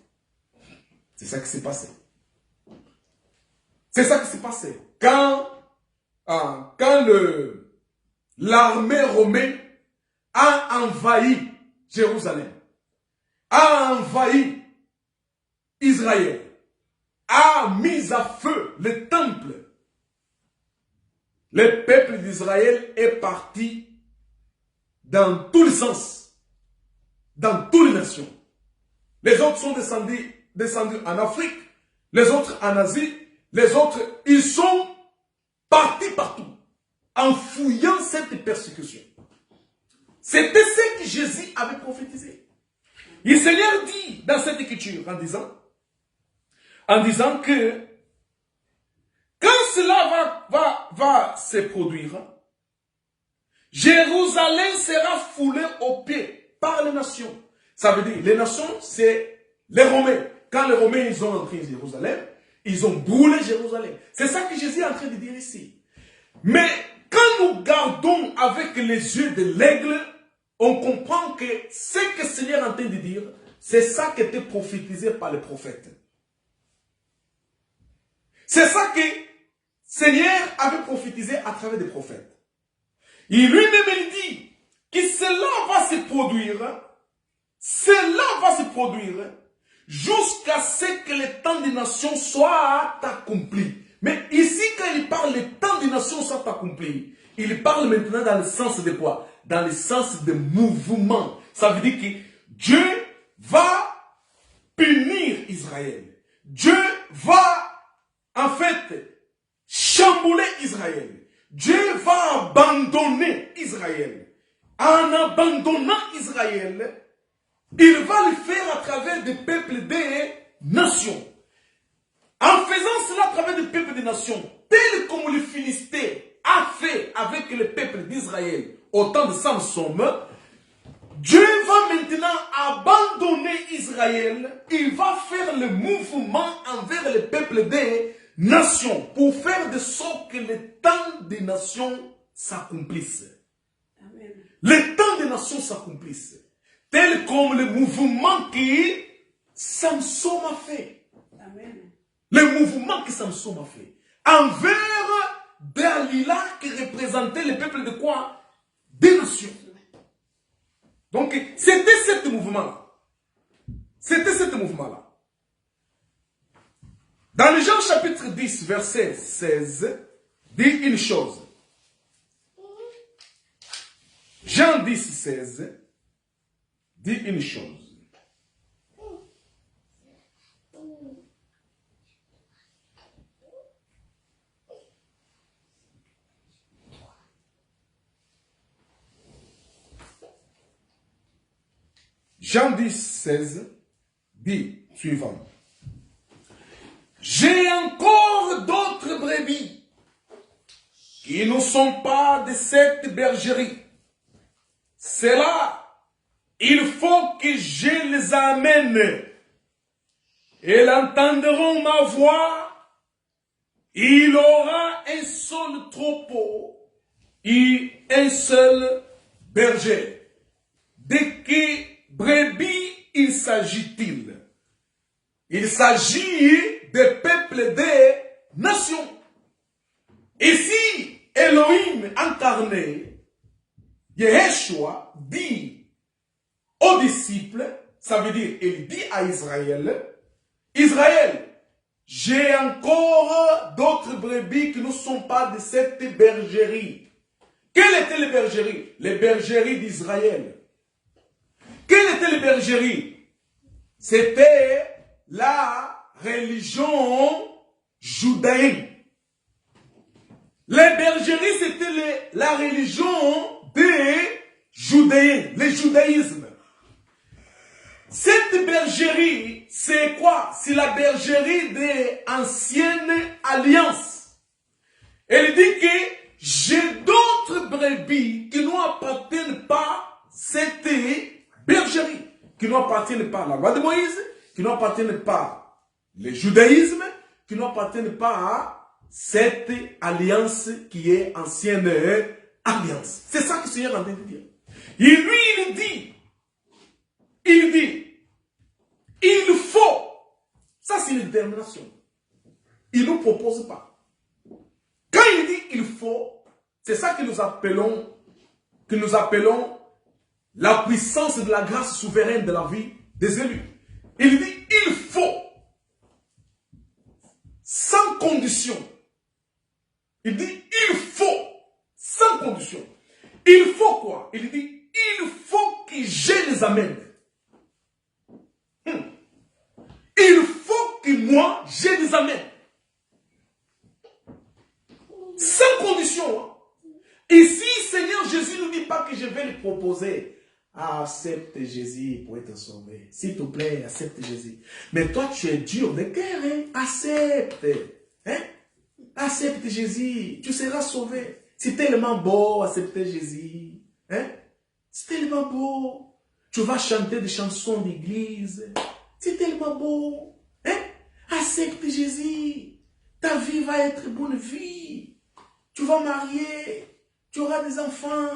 [SPEAKER 1] C'est ça qui s'est passé. C'est ça qui s'est passé. Quand l'armée romaine a envahi Jérusalem, a envahi Israël, a mis à feu le temple, le peuple d'Israël est parti dans tous les sens, dans toutes les nations. Les autres sont descendus en Afrique, les autres en Asie, les autres, ils sont partis partout en fouillant cette persécution. C'était ce que Jésus avait prophétisé. Et le Seigneur dit dans cette écriture en disant que quand cela va se produire, Jérusalem sera foulée aux pieds par les nations. Ça veut dire, les nations, c'est les Romains. Quand les Romains ils ont entré à Jérusalem, ils ont brûlé Jérusalem. C'est ça que Jésus est en train de dire ici. Mais quand nous gardons avec les yeux de l'aigle, on comprend que ce que le Seigneur est en train de dire, c'est ça qui était prophétisé par les prophètes. C'est ça que le Seigneur avait prophétisé à travers des prophètes. Et lui-même dit que cela va se produire jusqu'à ce que le temps des nations soit accompli. Mais ici, quand il parle, le temps des nations soit accompli, il parle maintenant dans le sens de quoi? Dans le sens de mouvement. Ça veut dire que Dieu va punir Israël. Dieu va, en fait, chambouler Israël. Dieu va abandonner Israël. En abandonnant Israël, il va le faire à travers des peuples des nations. En faisant cela à travers des peuples des nations, tel comme le Philistin a fait avec le peuple d'Israël au temps de Samson, Dieu va maintenant abandonner Israël. Il va faire le mouvement envers le peuple des nations pour faire de sorte que le temps des nations s'accomplisse. Le temps des nations s'accomplisse. Tel comme le mouvement que Samson a fait.
[SPEAKER 2] Amen.
[SPEAKER 1] Le mouvement que Samson a fait. Envers Dalila qui représentait le peuple de quoi? Des nations. Donc, c'était ce mouvement-là. C'était ce mouvement-là. Dans le Jean chapitre 10, verset 16, dit une chose. Jean 10, 16, dit une chose. Jean 10, 16 dit suivant. J'ai encore d'autres brebis qui ne sont pas de cette bergerie. C'est là, il faut que je les amène. Elles entendront ma voix. Il aura un seul troupeau et un seul berger. De quelle brebis il s'agit-il? Il s'agit des peuples des nations. Ici, Elohim incarné, Yeshua dit aux disciples, ça veut dire, il dit à Israël, Israël, j'ai encore d'autres brebis qui ne sont pas de cette bergerie. Quelles étaient les bergeries? Les bergeries d'Israël. Quelles étaient les bergeries? C'était la religion judaïque. Les bergeries, c'était la religion des judaïens, le judaïsme. Cette bergerie, c'est quoi? C'est la bergerie des anciennes alliances. Elle dit que j'ai d'autres brebis qui n'appartiennent pas à cette bergerie, qui n'appartiennent pas à la loi de Moïse, qui n'appartiennent pas au judaïsme, qui n'appartiennent pas à cette alliance qui est ancienne alliance. C'est ça que le Seigneur est en train de dire. Et lui, il dit, il faut, ça c'est une détermination. Il ne nous propose pas. Quand il dit il faut, c'est ça que nous appelons la puissance de la grâce souveraine de la vie des élus. Il dit il faut, sans condition. Il dit il faut, sans condition. Il faut quoi? Il dit il faut que je les amène. Il faut que moi, je les amène. Sans condition. Hein. Ici, Seigneur Jésus ne nous dit pas que je vais lui proposer. Accepte Jésus pour être sauvé. S'il te plaît, accepte Jésus. Mais toi, tu es dur de cœur. Hein? Accepte. Hein? Accepte Jésus. Tu seras sauvé. C'est tellement beau, accepter Jésus. Hein? C'est tellement beau. Tu vas chanter des chansons d'église. C'est tellement beau. Hein? Accepte Jésus. Ta vie va être bonne vie. Tu vas marier. Tu auras des enfants.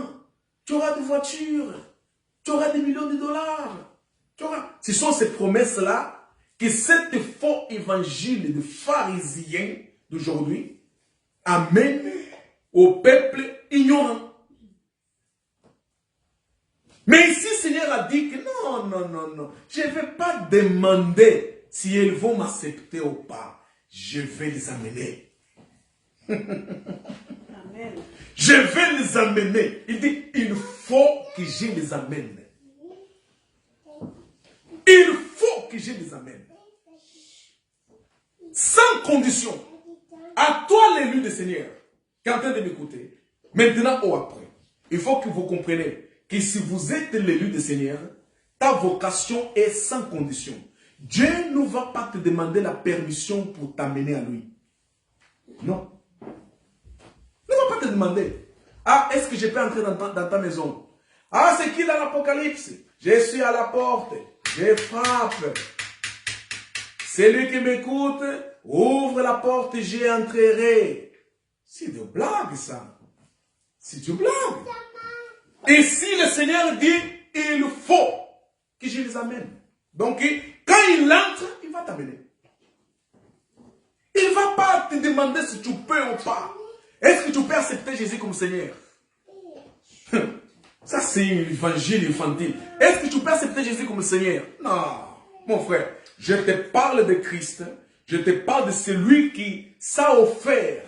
[SPEAKER 1] Tu auras des voitures. Tu auras des millions de dollars. Ce sont ces promesses-là que cet faux évangile de pharisiens d'aujourd'hui amène au peuple ignorant. Mais ici, le Seigneur a dit que non. Je ne vais pas demander si elles vont m'accepter ou pas. Je vais les amener.
[SPEAKER 2] Amen.
[SPEAKER 1] Je vais les amener. Il dit, il faut que je les amène. Il faut que je les amène. Sans condition. À toi l'élu du Seigneur, qui est en train de m'écouter, maintenant ou après, il faut que vous compreniez que si vous êtes l'élu du Seigneur, ta vocation est sans condition. Dieu ne va pas te demander la permission pour t'amener à lui. Non. Il ne va pas te demander. Ah, est-ce que je peux entrer dans ta maison? Ah, c'est qui dans l'Apocalypse? Je suis à la porte. Je frappe. Celui qui m'écoute, ouvre la porte et j'y entrerai. C'est de blague, ça. C'est de blague. Et si le Seigneur dit, il faut que je les amène. Donc, quand il entre, il va t'amener. Il ne va pas te demander si tu peux ou pas. Est-ce que tu peux accepter Jésus comme Seigneur? Ça, c'est l'évangile infantile. Est-ce que tu peux accepter Jésus comme Seigneur? Non, mon frère. Je te parle de Christ. Je te parle de celui qui s'est offert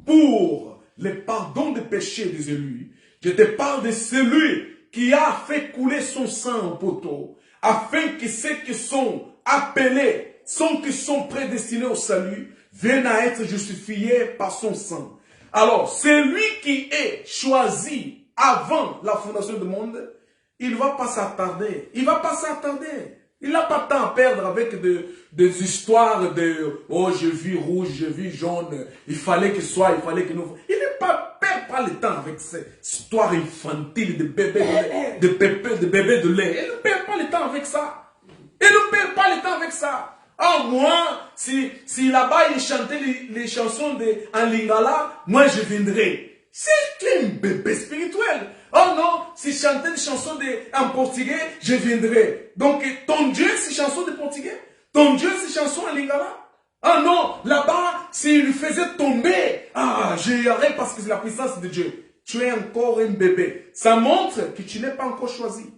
[SPEAKER 1] pour le pardon des péchés des élus. Je te parle de celui qui a fait couler son sang au poteau, afin que ceux qui sont appelés, qui sont prédestinés au salut, viennent à être justifiés par son sang. Alors, celui qui est choisi avant la fondation du monde, il ne va pas s'attarder. Il ne va pas s'attarder. Il n'a pas de temps à perdre avec des histoires de « Oh, je vis rouge, je vis jaune, il fallait que soit, il fallait que nous... » Il ne perd pas le temps avec cette histoire infantile de bébés de lait. Il ne perd pas le temps avec ça. Il ne perd pas le temps avec ça. Ah, moi, si là-bas il chantait les chansons en lingala, moi je viendrai. C'est un bébé spirituel. Oh non, si chantait des chansons en portugais, je viendrai. Donc ton Dieu, c'est chanson de portugais. Ton Dieu, c'est chanson en lingala. Ah non, là-bas, s'il faisait tomber, ah, j'irai parce que c'est la puissance de Dieu. Tu es encore un bébé. Ça montre que tu n'es pas encore choisi.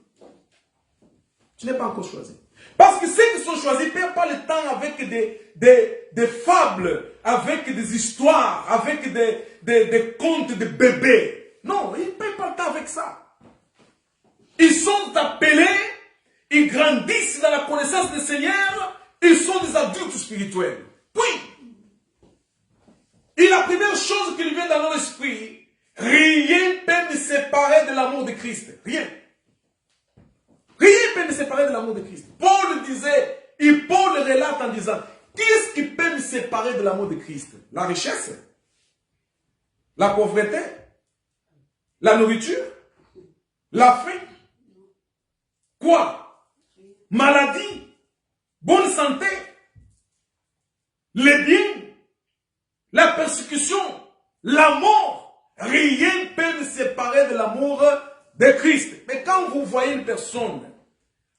[SPEAKER 1] Tu n'es pas encore choisi. Parce que ceux qui sont choisis ne perdent pas le temps avec des fables, avec des histoires, avec des contes de bébés. Non, ils ne perdent pas le temps avec ça. Ils sont appelés, ils grandissent dans la connaissance du Seigneur, ils sont des adultes spirituels. Oui. Et la première chose qui lui vient dans l'esprit, rien ne peut me séparer de l'amour de Christ. Rien. Rien ne peut me séparer de l'amour de Christ. Paul disait, et Paul relate en disant, qu'est-ce qui peut me séparer de l'amour de Christ? La richesse? La pauvreté? La nourriture? La faim? Quoi? Maladie? Bonne santé? Les biens? La persécution? La mort? Rien ne peut me séparer de l'amour de Christ. Mais quand vous voyez une personne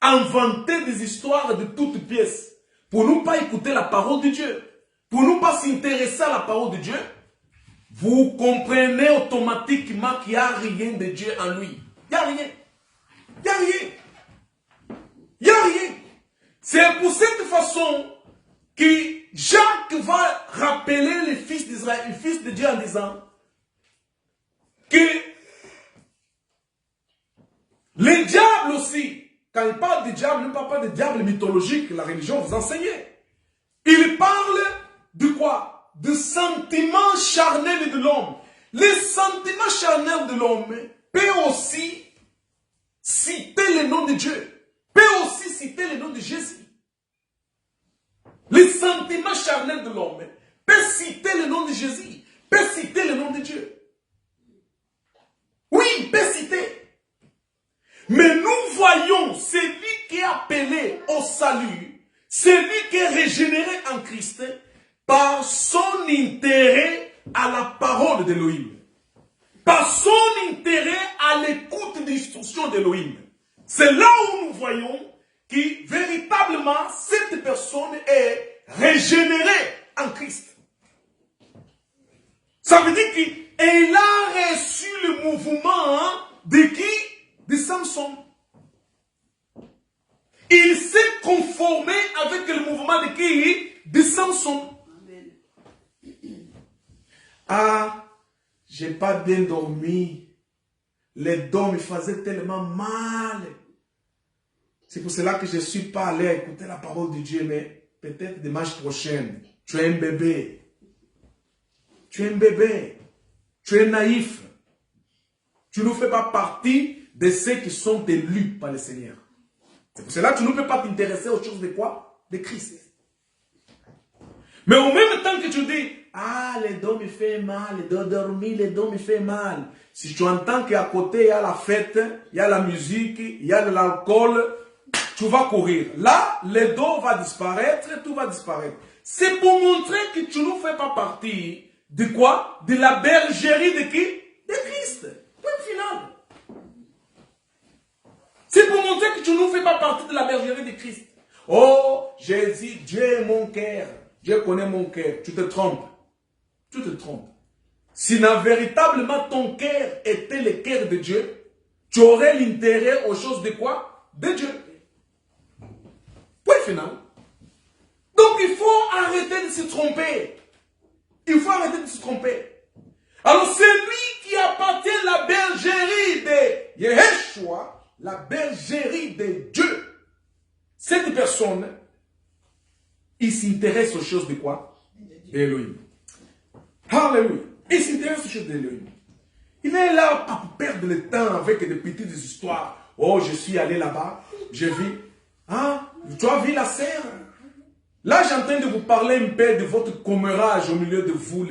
[SPEAKER 1] inventer des histoires de toutes pièces pour ne pas écouter la parole de Dieu, pour ne pas s'intéresser à la parole de Dieu, vous comprenez automatiquement qu'il n'y a rien de Dieu en lui. Il n'y a rien. Il n'y a rien. Il n'y a rien. C'est pour cette façon que Jacques va rappeler les fils d'Israël, les fils de Dieu en disant que les diables aussi, quand il parle de diable, il ne parle pas de diable mythologique que la religion vous enseignait. Il parle de quoi? De sentiments charnels de l'homme. Les sentiments charnels de l'homme peuvent aussi citer le nom de Dieu, peuvent aussi citer le nom de Jésus. Les sentiments charnels de l'homme peuvent citer le nom de Jésus, peuvent citer le nom de Dieu. Oui, peuvent citer. Mais nous voyons celui qui est appelé au salut, celui qui est régénéré en Christ, par son intérêt à la parole d'Élohim, par son intérêt à l'écoute des instructions d'Élohim. C'est là où nous voyons que véritablement cette personne est régénérée en Christ. Ça veut dire qu'il a reçu le mouvement de qui? De Samson. Il s'est conformé avec le mouvement de qui? De Samson. Ah, j'ai pas bien dormi. Les dents me faisaient tellement mal. C'est pour cela que je ne suis pas allé écouter la parole de Dieu, mais peut-être dimanche prochain, tu es un bébé. Tu es un bébé. Tu es naïf. Tu ne fais pas partie de ceux qui sont élus par le Seigneur. C'est pour cela que tu ne peux pas t'intéresser aux choses de quoi? De Christ. Mais au même temps que tu dis, ah, les dos me fait mal, les dos dormir, les dos me fait mal. Si tu entends qu'à côté, il y a la fête, il y a la musique, il y a de l'alcool, tu vas courir. Là, le dos va disparaître, tout va disparaître. C'est pour montrer que tu ne fais pas partie de quoi? De la bergerie de qui? De Christ. Point final. C'est pour montrer que tu ne fais pas partie de la bergerie de Christ. Oh, Jésus, Dieu est mon cœur. Dieu connaît mon cœur. Tu te trompes. Tu te trompes. Si véritablement ton cœur était le cœur de Dieu, tu aurais l'intérêt aux choses de quoi? De Dieu. Point final. Donc il faut arrêter de se tromper. Il faut arrêter de se tromper. Alors celui qui appartient à la bergerie de Yeshua, la bergerie de Dieu, cette personne, il s'intéresse aux choses de quoi? D'Élohim. Alléluia. Il s'intéresse aux choses d'Élohim. Il est là pas pour perdre le temps avec des petites histoires. Oh, je suis allé là-bas, j'ai vu. Ah, tu as vu la serre? Là, j'ai en train de vous parler un peu de votre commérage au milieu de vous,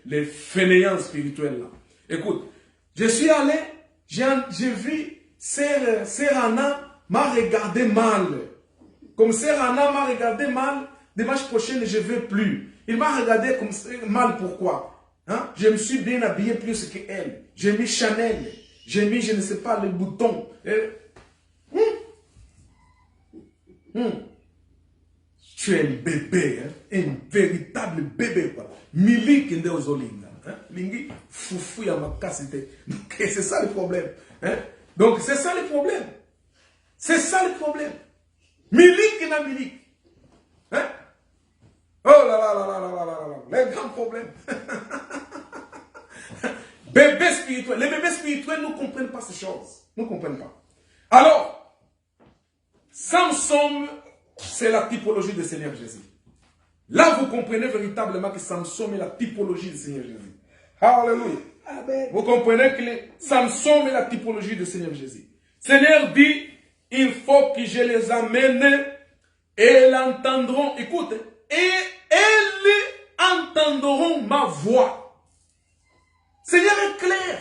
[SPEAKER 1] les fainéants spirituels. Là. Écoute, je suis allé, j'ai vu Sœur Anna m'a regardé mal. Comme Sœur Anna m'a regardé mal, dimanche prochain, je ne vais plus. Il m'a regardé comme mal, pourquoi? Hein? Je me suis bien habillé plus qu'elle. J'ai mis Chanel. J'ai mis, je ne sais pas, le bouton. Tu es un bébé, hein? Un véritable bébé. Milik nde ozolinga. Lingi foufou ya makasite. Donc c'est ça le problème. Hein? Donc c'est ça le problème. C'est ça le problème. Milik na milik. Hein? Oh là là là là là là là là. Les grands problèmes. Bébé spirituel. Les bébés spirituels ne comprennent pas ces choses. Ne comprennent pas. Alors, Samson, c'est la typologie du Seigneur Jésus. Là, vous comprenez véritablement que Samson est la typologie du Seigneur Jésus. Alléluia. Amen. Vous comprenez que Samson est la typologie du Seigneur Jésus. Seigneur dit, il faut que je les amène et l'entendront. Écoute, et elles entendront ma voix. Seigneur est clair.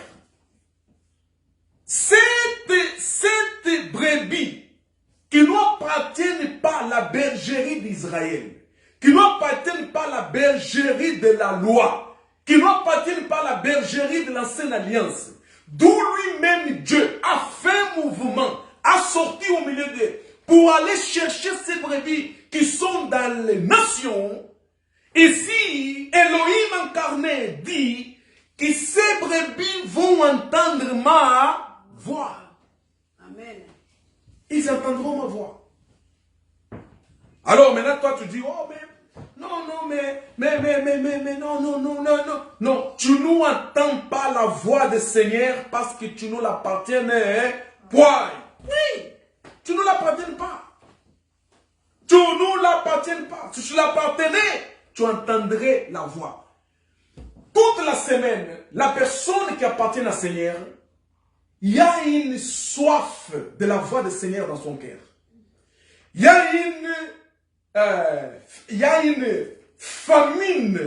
[SPEAKER 1] Cette brebis qui n'appartiennent pas à la bergerie d'Israël, qui n'appartiennent pas à la bergerie de la loi, qui n'appartiennent pas à la bergerie de l'ancienne alliance, d'où lui-même Dieu a fait un mouvement, a sorti au milieu d'eux, pour aller chercher ces brebis qui sont dans les nations. Ici, Elohim incarné dit que ces brebis vont entendre ma voix. Amen. Ils entendront ma voix. Alors maintenant, toi, tu dis, oh, mais, non, non, tu n'entends pas la voix du Seigneur parce que tu ne l'appartiens point. Oui, tu ne l'appartiens pas. Tu ne l'appartiens pas. Si tu l'appartenais, tu entendrais la voix. Toute la semaine, la personne qui appartient au Seigneur, il y a une soif de la voix du Seigneur dans son cœur. Il y a une famine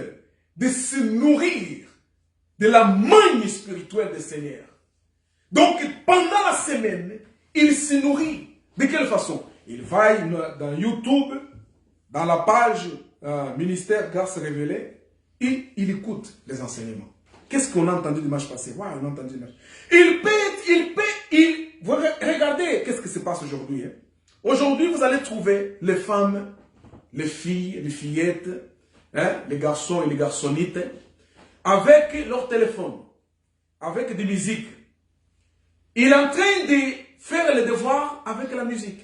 [SPEAKER 1] de se nourrir de la manne spirituelle du Seigneur. Donc, pendant la semaine, il se nourrit. De quelle façon? Il va dans YouTube, dans la page Ministère Grâce Révélée, et il écoute les enseignements. Qu'est-ce qu'on a entendu dimanche passé? Ouais, on a entendu dimanche. Regardez, qu'est-ce qui se passe aujourd'hui? Hein? Aujourd'hui, vous allez trouver les femmes, les filles, les fillettes, hein, les garçons et les garçonnites, avec leur téléphone, avec des musiques. Il est en train de faire les devoirs avec la musique.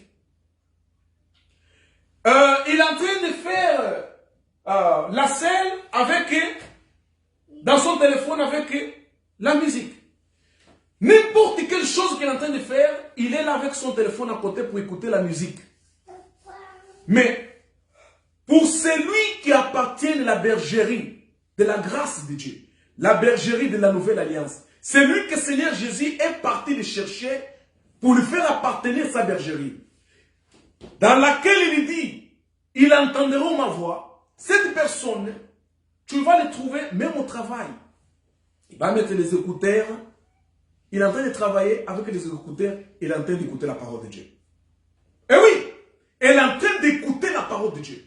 [SPEAKER 1] Il est en train de faire la selle avec dans son téléphone avec la musique. N'importe quelle chose qu'il est en train de faire, il est là avec son téléphone à côté pour écouter la musique. Mais pour celui qui appartient à la bergerie de la grâce de Dieu, la bergerie de la nouvelle alliance, c'est lui que le Seigneur Jésus est parti le chercher pour lui faire appartenir sa bergerie, dans laquelle il dit, ils entendront ma voix. Cette personne, tu vas le trouver même au travail. Il va mettre les écouteurs, il est en train de travailler avec les écouteurs, il est en train d'écouter la parole de Dieu. Et oui, il est en train d'écouter la parole de Dieu.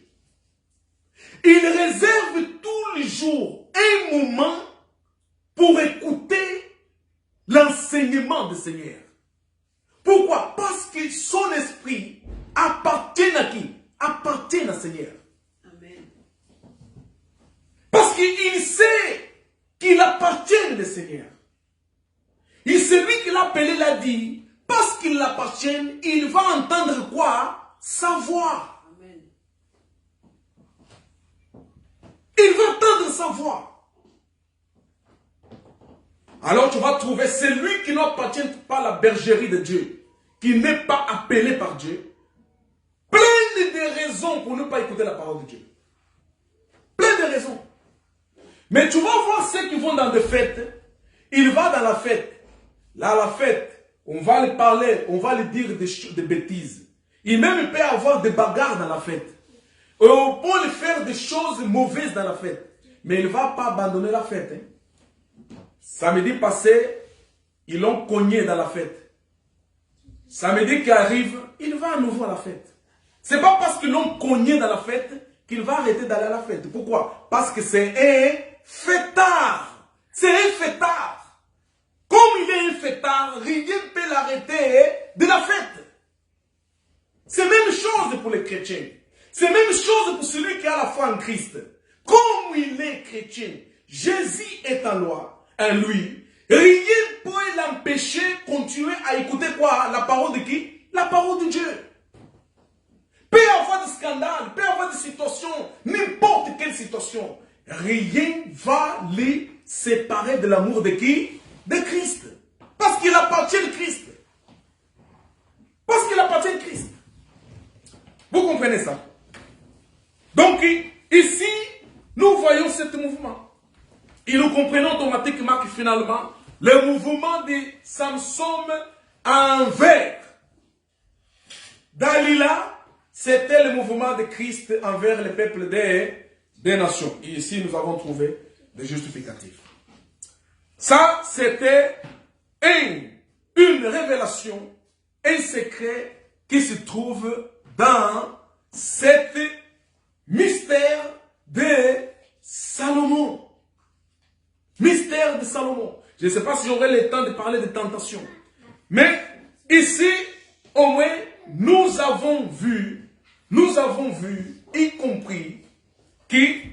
[SPEAKER 1] Il réserve tous les jours un moment pour écouter l'enseignement du Seigneur. Pourquoi? Parce que son esprit appartient à qui? Appartient au Seigneur. Amen. Parce qu'il sait qu'il appartient au Seigneur. Et celui qui l'a appelé l'a dit, parce qu'il l'appartient, il va entendre quoi? Sa voix. Amen. Il va entendre sa voix. Alors tu vas trouver celui qui n'appartient pas à la bergerie de Dieu, qui n'est pas appelé par Dieu, plein de raisons pour ne pas écouter la parole de Dieu. Plein de raisons. Mais tu vas voir ceux qui vont dans des fêtes, il va dans la fête. Là, la fête, on va lui parler, on va lui dire des bêtises. Il même peut avoir des bagarres dans la fête. On peut lui faire des choses mauvaises dans la fête. Mais il ne va pas abandonner la fête. Hein. Samedi passé, ils l'ont cogné dans la fête. Samedi qui arrive, il va à nouveau à la fête. Ce n'est pas parce qu'ils l'ont cogné dans la fête qu'il va arrêter d'aller à la fête. Pourquoi? Parce que c'est un fêtard. C'est un fêtard. Comme il est un fêtard, rien ne peut l'arrêter de la fête. C'est la même chose pour les chrétiens. C'est la même chose pour celui qui a la foi en Christ. Comme il est chrétien, Jésus est en lui, rien ne peut l'empêcher de continuer à écouter quoi? La parole de qui? La parole de Dieu. Peut y avoir des scandales, peut y avoir des situations, n'importe quelle situation. Rien ne va les séparer de l'amour de qui? De Christ. Parce qu'il appartient à Christ. Parce qu'il appartient à Christ. Vous comprenez ça? Donc, ici, nous voyons ce mouvement. Et nous comprenons automatiquement que finalement, le mouvement de Samson envers Dalila, c'était le mouvement de Christ envers le peuple des nations. Et ici, nous avons trouvé des justificatifs. Ça, c'était une révélation, un secret qui se trouve dans cet mystère de Salomon. Mystère de Salomon. Je ne sais pas si j'aurai le temps de parler de tentation. Mais ici, au moins, nous avons vu, y compris, qu'il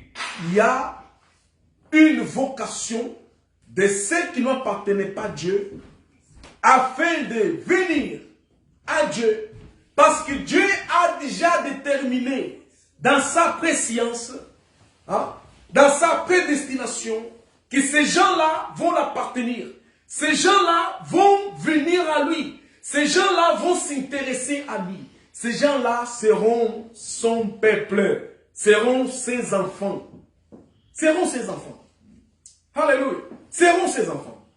[SPEAKER 1] y a une vocation de ceux qui n'appartenaient pas à Dieu, afin de venir à Dieu, parce que Dieu a déjà déterminé dans sa préscience, dans sa prédestination, que ces gens-là vont l'appartenir. Ces gens-là vont venir à lui. Ces gens-là vont s'intéresser à lui. Ces gens-là seront son peuple, seront ses enfants. Seront ses enfants. Alléluia. Seront ses enfants.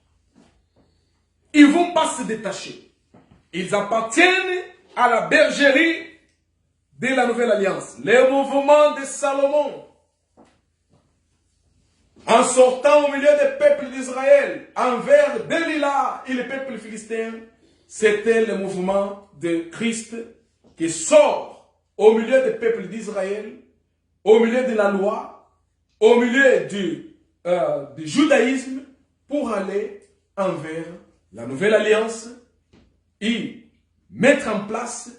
[SPEAKER 1] Ils ne vont pas se détacher. Ils appartiennent à la bergerie de la nouvelle alliance. Le mouvement de Salomon. En sortant au milieu des peuples d'Israël, envers Delilah et les peuples philistins, c'était le mouvement de Christ qui sort au milieu des peuples d'Israël, au milieu de la loi, au milieu du judaïsme, pour aller envers la nouvelle alliance et mettre en place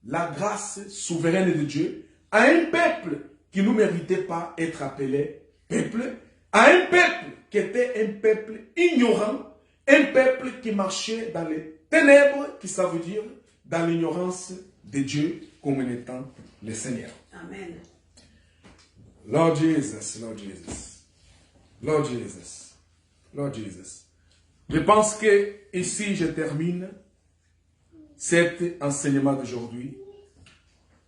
[SPEAKER 1] la grâce souveraine de Dieu à un peuple qui ne méritait pas être appelé peuple, à un peuple qui était un peuple ignorant, un peuple qui marchait dans les ténèbres, qui ça veut dire dans l'ignorance de Dieu comme étant le Seigneur.
[SPEAKER 2] Amen.
[SPEAKER 1] Lord Jesus, Lord Jesus. Lord Jesus. Lord Jesus. Je pense que ici je termine cet enseignement d'aujourd'hui.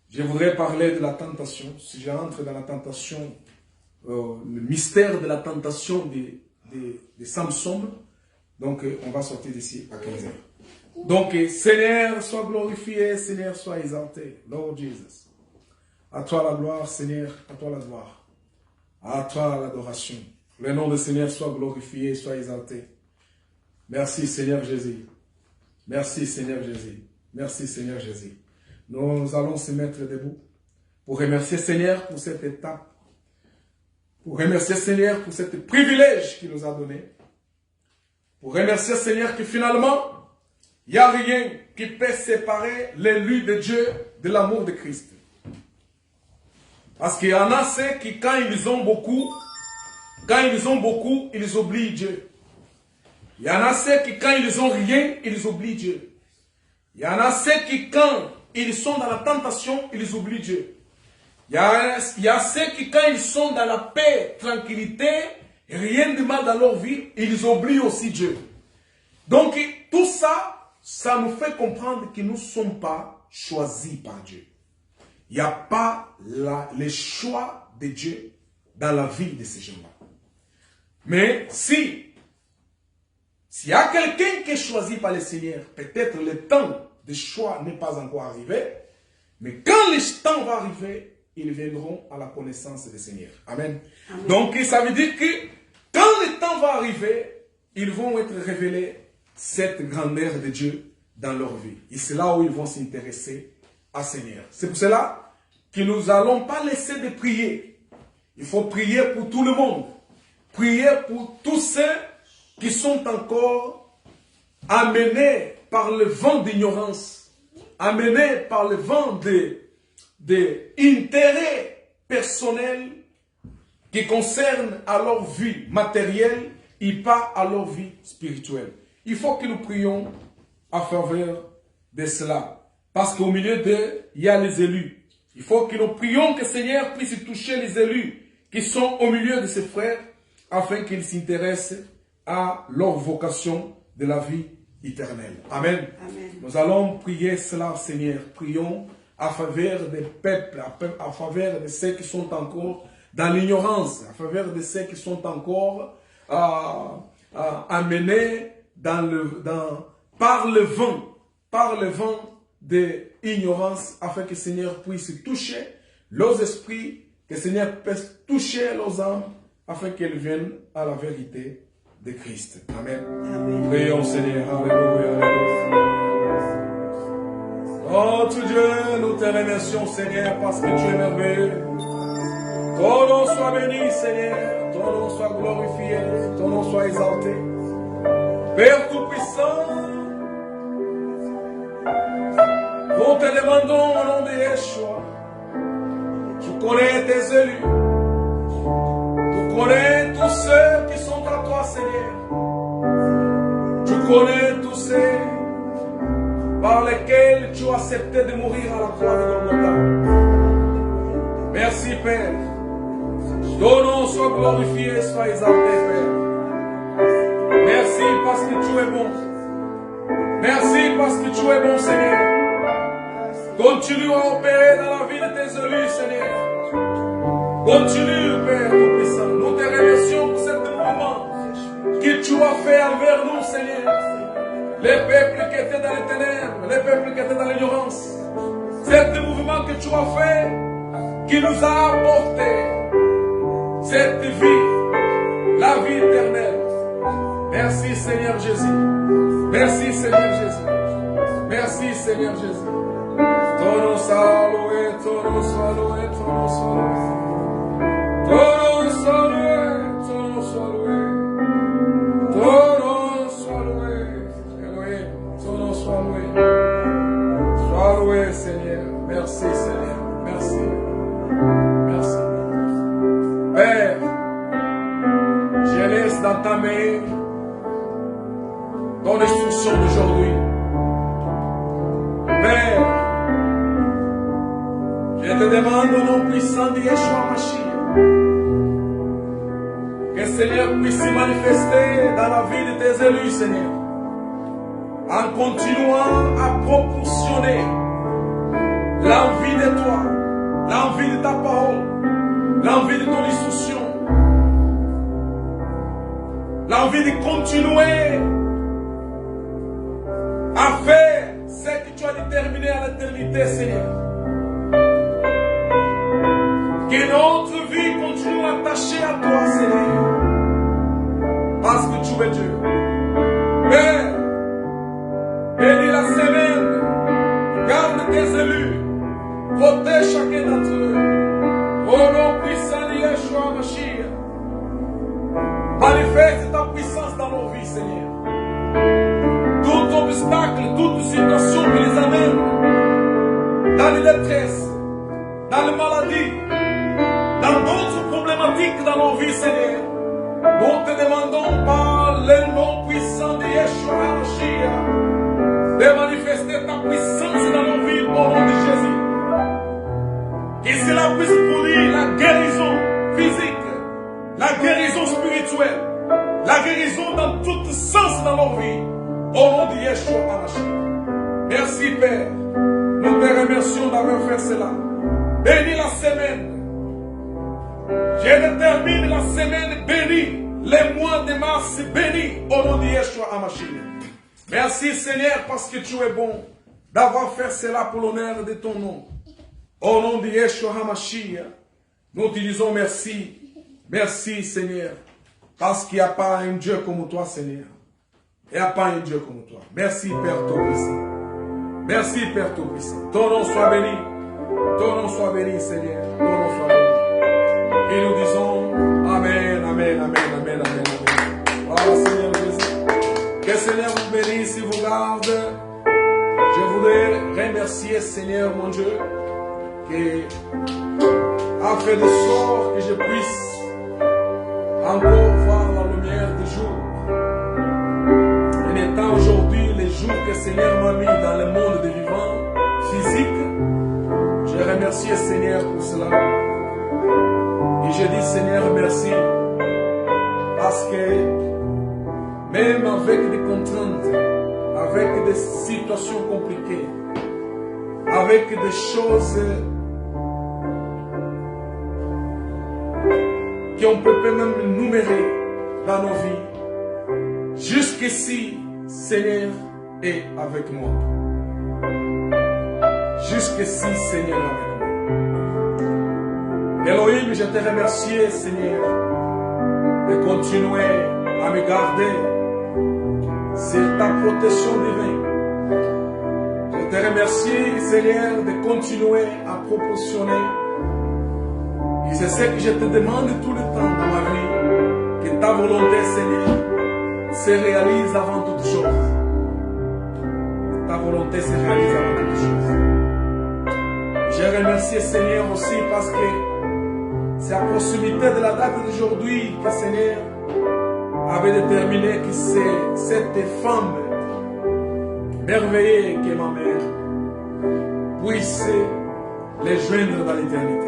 [SPEAKER 1] Je voudrais parler de la tentation. Si j'entre dans la tentation, le mystère de la tentation de Samson, donc on va sortir d'ici à 15 heures. Donc, Seigneur, sois glorifié, Seigneur, sois exalté. Lord Jesus. À toi la gloire, Seigneur, à toi la gloire. À toi l'adoration. Le nom du Seigneur soit glorifié, soit exalté. Merci Seigneur Jésus. Merci Seigneur Jésus. Merci Seigneur Jésus. Nous allons se mettre debout pour remercier Seigneur pour cette étape. Pour remercier Seigneur pour ce privilège qu'il nous a donné. Pour remercier Seigneur que finalement, il n'y a rien qui peut séparer l'élu de Dieu de l'amour de Christ. Parce qu'il y en a ceux qui, quand ils ont beaucoup, ils oublient Dieu. Il y en a ceux qui, quand ils ont rien, ils oublient Dieu. Il y en a ceux qui, quand ils sont dans la tentation, ils oublient Dieu. Il y a ceux qui, quand ils sont dans la paix, tranquillité, rien de mal dans leur vie, ils oublient aussi Dieu. Donc, tout ça, ça nous fait comprendre que nous ne sommes pas choisis par Dieu. Il n'y a pas le choix de Dieu dans la vie de ces gens-là. Mais s'il y a quelqu'un qui est choisi par le Seigneur, peut-être le temps de choix n'est pas encore arrivé, mais quand le temps va arriver, ils viendront à la connaissance du Seigneur. Amen. Amen. Donc, ça veut dire que quand le temps va arriver, ils vont être révélés cette grandeur de Dieu dans leur vie. Et c'est là où ils vont s'intéresser à Seigneur. C'est pour cela que nous n'allons pas laisser de prier. Il faut prier pour tout le monde. Prier pour tous ceux qui sont encore amenés par le vent d'ignorance, amenés par le vent d'intérêt personnel qui concerne à leur vie matérielle et pas à leur vie spirituelle. Il faut que nous prions en faveur de cela. Parce qu'au milieu d'eux, il y a les élus. Il faut que nous prions que le Seigneur puisse toucher les élus qui sont au milieu de ses frères afin qu'ils s'intéressent à leur vocation de la vie éternelle. Amen. Amen. Nous allons prier cela, Seigneur. Prions en faveur des peuples, en faveur de ceux qui sont encore dans l'ignorance, en faveur de ceux qui sont encore amenés par le vent de ignorance, afin que le Seigneur puisse toucher leurs esprits, que le Seigneur puisse toucher leurs âmes, afin qu'elles viennent à la vérité de Christ. Amen. Amen. Prions, Seigneur. Alléluia. Notre Dieu, nous te remercions, Seigneur, parce que tu es merveilleux. Ton nom soit béni, Seigneur. Ton nom soit glorifié. Ton nom soit exalté. Père Tout-Puissant, nous te demandons au nom de Yeshua. Tu connais tes élus. Tu connais tous ceux qui sont à toi, Seigneur. Tu connais tous ceux par lesquels tu as accepté de mourir à la croix de Golgotha. Merci, Père. Ton nom soit glorifié, soit exalté, Père. Merci parce que tu es bon. Merci parce que tu es bon, Seigneur. Continue à opérer dans la vie de tes élus, Seigneur. Continue, Père Tout-Puissant. Nous te remercions pour ce mouvement que tu as fait envers nous, Seigneur. Les peuples qui étaient dans les ténèbres, les peuples qui étaient dans l'ignorance. C'est mouvement que tu as fait qui nous a apporté cette vie, la vie éternelle. Merci, Seigneur Jésus. Merci, Seigneur Jésus. Merci, Seigneur Jésus. Ton nom soit loué, ton nom soit loué, ton nom soit loué. Ton nom soit loué, ton nom soit loué. Ton nom soit loué. Elohim, ton nom soit loué. Sois loué, Seigneur. Merci, Seigneur. Merci. Merci. Père, je laisse dans ta main ton instruction d'aujourd'hui. Père, je te demande au nom puissant de Yeshua Mashiach que Seigneur, puisse se manifester dans la vie de tes élus, Seigneur. En continuant à proportionner l'envie de toi, l'envie de ta parole, l'envie de ton instruction, l'envie de continuer à faire ce que tu as déterminé à l'éternité, Seigneur. Que notre vie continue attachée à toi, Seigneur. Parce que tu es Dieu. Père, bénis la semaine. Garde tes élus. Protège chacun d'entre eux. Au nom puissant de Yeshua Mashiach. Manifeste ta puissance dans nos vies, Seigneur. Tout obstacle, toute situation qui les amène dans les détresses, dans les maladies, dans d'autres problématiques dans nos vies, Seigneur. Nous te demandons par le nom puissant de Yeshua HaMashiach de manifester ta puissance dans nos vies au nom de Jésus. Que cela puisse produire la guérison physique, la guérison spirituelle, la guérison dans tout sens dans nos vies au nom de Yeshua HaMashiach. Merci Père. Nous te remercions d'avoir fait cela. Bénis la semaine. Je détermine la semaine bénie, les mois de mars bénis au nom de Yeshua HaMashiach. Merci Seigneur parce que tu es bon d'avoir fait cela pour l'honneur de ton nom. Au nom de Yeshua HaMashiach, nous te disons merci. Merci Seigneur parce qu'il n'y a pas un Dieu comme toi Seigneur. Il n'y a pas un Dieu comme toi. Merci Père Tout-Puissant. Merci Père Tout-Puissant. Ton nom soit béni. Ton nom soit béni Seigneur. Ton nom soit béni. Et nous disons Amen, Amen, Amen, Amen, Amen, Amen. Voilà Seigneur Jésus. Que le Seigneur vous bénisse et vous garde. Je voudrais remercier Seigneur mon Dieu qui a fait de sorte que je puisse encore voir la lumière du jour. En étant aujourd'hui les jours que le Seigneur m'a mis dans le monde des vivants physique, je remercie le Seigneur pour cela. Et je dis Seigneur merci parce que même avec des contraintes, avec des situations compliquées, avec des choses qu'on peut même numérer dans nos vies, jusqu'ici, Seigneur est avec moi. Jusqu'ici, Seigneur est avec moi. Elohim, je te remercie, Seigneur, de continuer à me garder. C'est ta protection divine. Je te remercie, Seigneur, de continuer à proportionner. Et c'est ce que je te demande tout le temps dans ma vie. Que ta volonté, Seigneur, se réalise avant toute chose. Ta volonté se réalise avant toute chose. Je remercie, Seigneur, aussi parce que c'est à proximité de la date d'aujourd'hui que Seigneur avait déterminé que c'est cette femme merveilleuse qui est ma mère puisse les joindre dans l'éternité.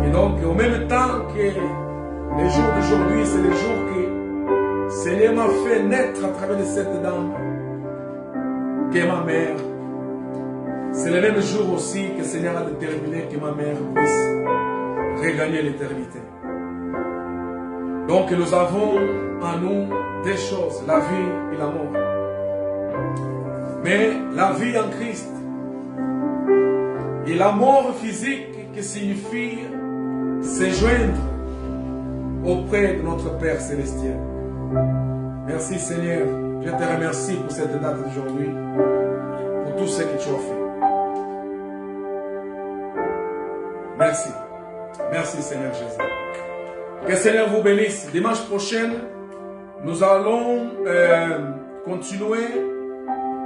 [SPEAKER 1] Et donc, au même temps que les jours d'aujourd'hui, c'est les jours que Seigneur m'a fait naître à travers de cette dame qui est ma mère. C'est le même jour aussi que le Seigneur a déterminé que ma mère puisse regagner l'éternité. Donc nous avons en nous deux choses, la vie et la mort. Mais la vie en Christ et la mort physique qui signifie se joindre auprès de notre Père Célestiel. Merci Seigneur, je te remercie pour cette date d'aujourd'hui, pour tout ce que tu as fait. Merci. Merci Seigneur Jésus. Que le Seigneur vous bénisse. Dimanche prochain, nous allons continuer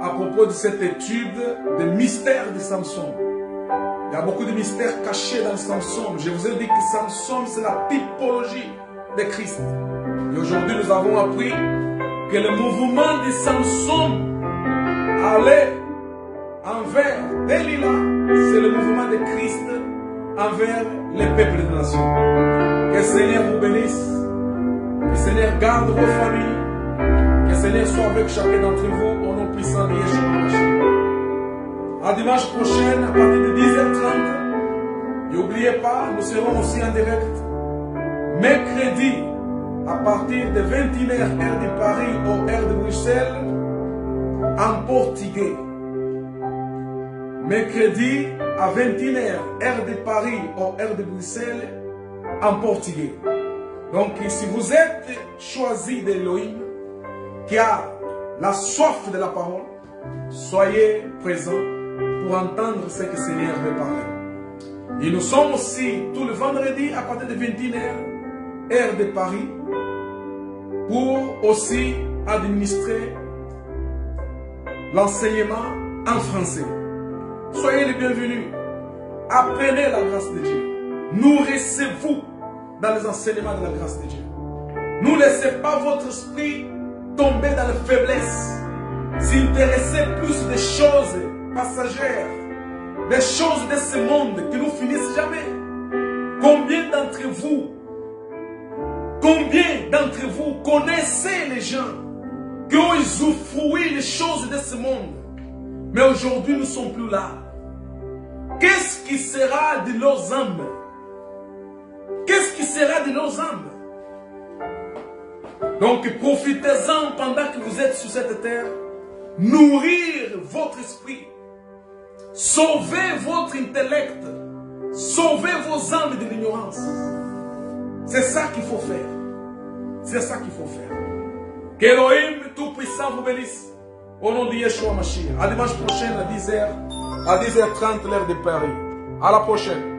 [SPEAKER 1] à propos de cette étude des mystères de Samson. Il y a beaucoup de mystères cachés dans Samson. Je vous ai dit que Samson, c'est la typologie de Christ. Et aujourd'hui, nous avons appris que le mouvement de Samson allait envers Delilah. C'est le mouvement de Christ envers les peuples des nations. Que le Seigneur vous bénisse. Que le Seigneur garde vos familles. Que le Seigneur soit avec chacun d'entre vous au nom puissant de Yeshua Mashiach. À dimanche prochain, à partir de 10h30. N'oubliez pas, nous serons aussi en direct. Mercredi, à partir de 21h, heure de Paris ou heure de Bruxelles, en portugais. Mercredi, à 21h, heure de Paris ou heure de Bruxelles, en portugais. Donc, si vous êtes choisi d'Elohim, qui a la soif de la parole, soyez présents pour entendre ce que le Seigneur veut parler. Et nous sommes aussi tout le vendredi à partir de 21h, heure de Paris, pour aussi administrer l'enseignement en français. Soyez les bienvenus. Apprenez la grâce de Dieu. Nourrissez-vous dans les enseignements de la grâce de Dieu. Ne laissez pas votre esprit tomber dans la faiblesse. S'intéresser plus des choses passagères, des choses de ce monde qui ne finissent jamais. Combien d'entre vous connaissez les gens qui ont usufruit les choses de ce monde, mais aujourd'hui nous ne sommes plus là? Qu'est-ce qui sera de leurs âmes? Qu'est-ce qui sera de leurs âmes? Donc profitez-en pendant que vous êtes sur cette terre. Nourrir votre esprit. Sauvez votre intellect. Sauvez vos âmes de l'ignorance. C'est ça qu'il faut faire. C'est ça qu'il faut faire. Qu'Elohim Tout-Puissant vous bénisse. Au nom de Yeshua Mashiach. À dimanche prochain à 10h30 l'heure de Paris. À la prochaine.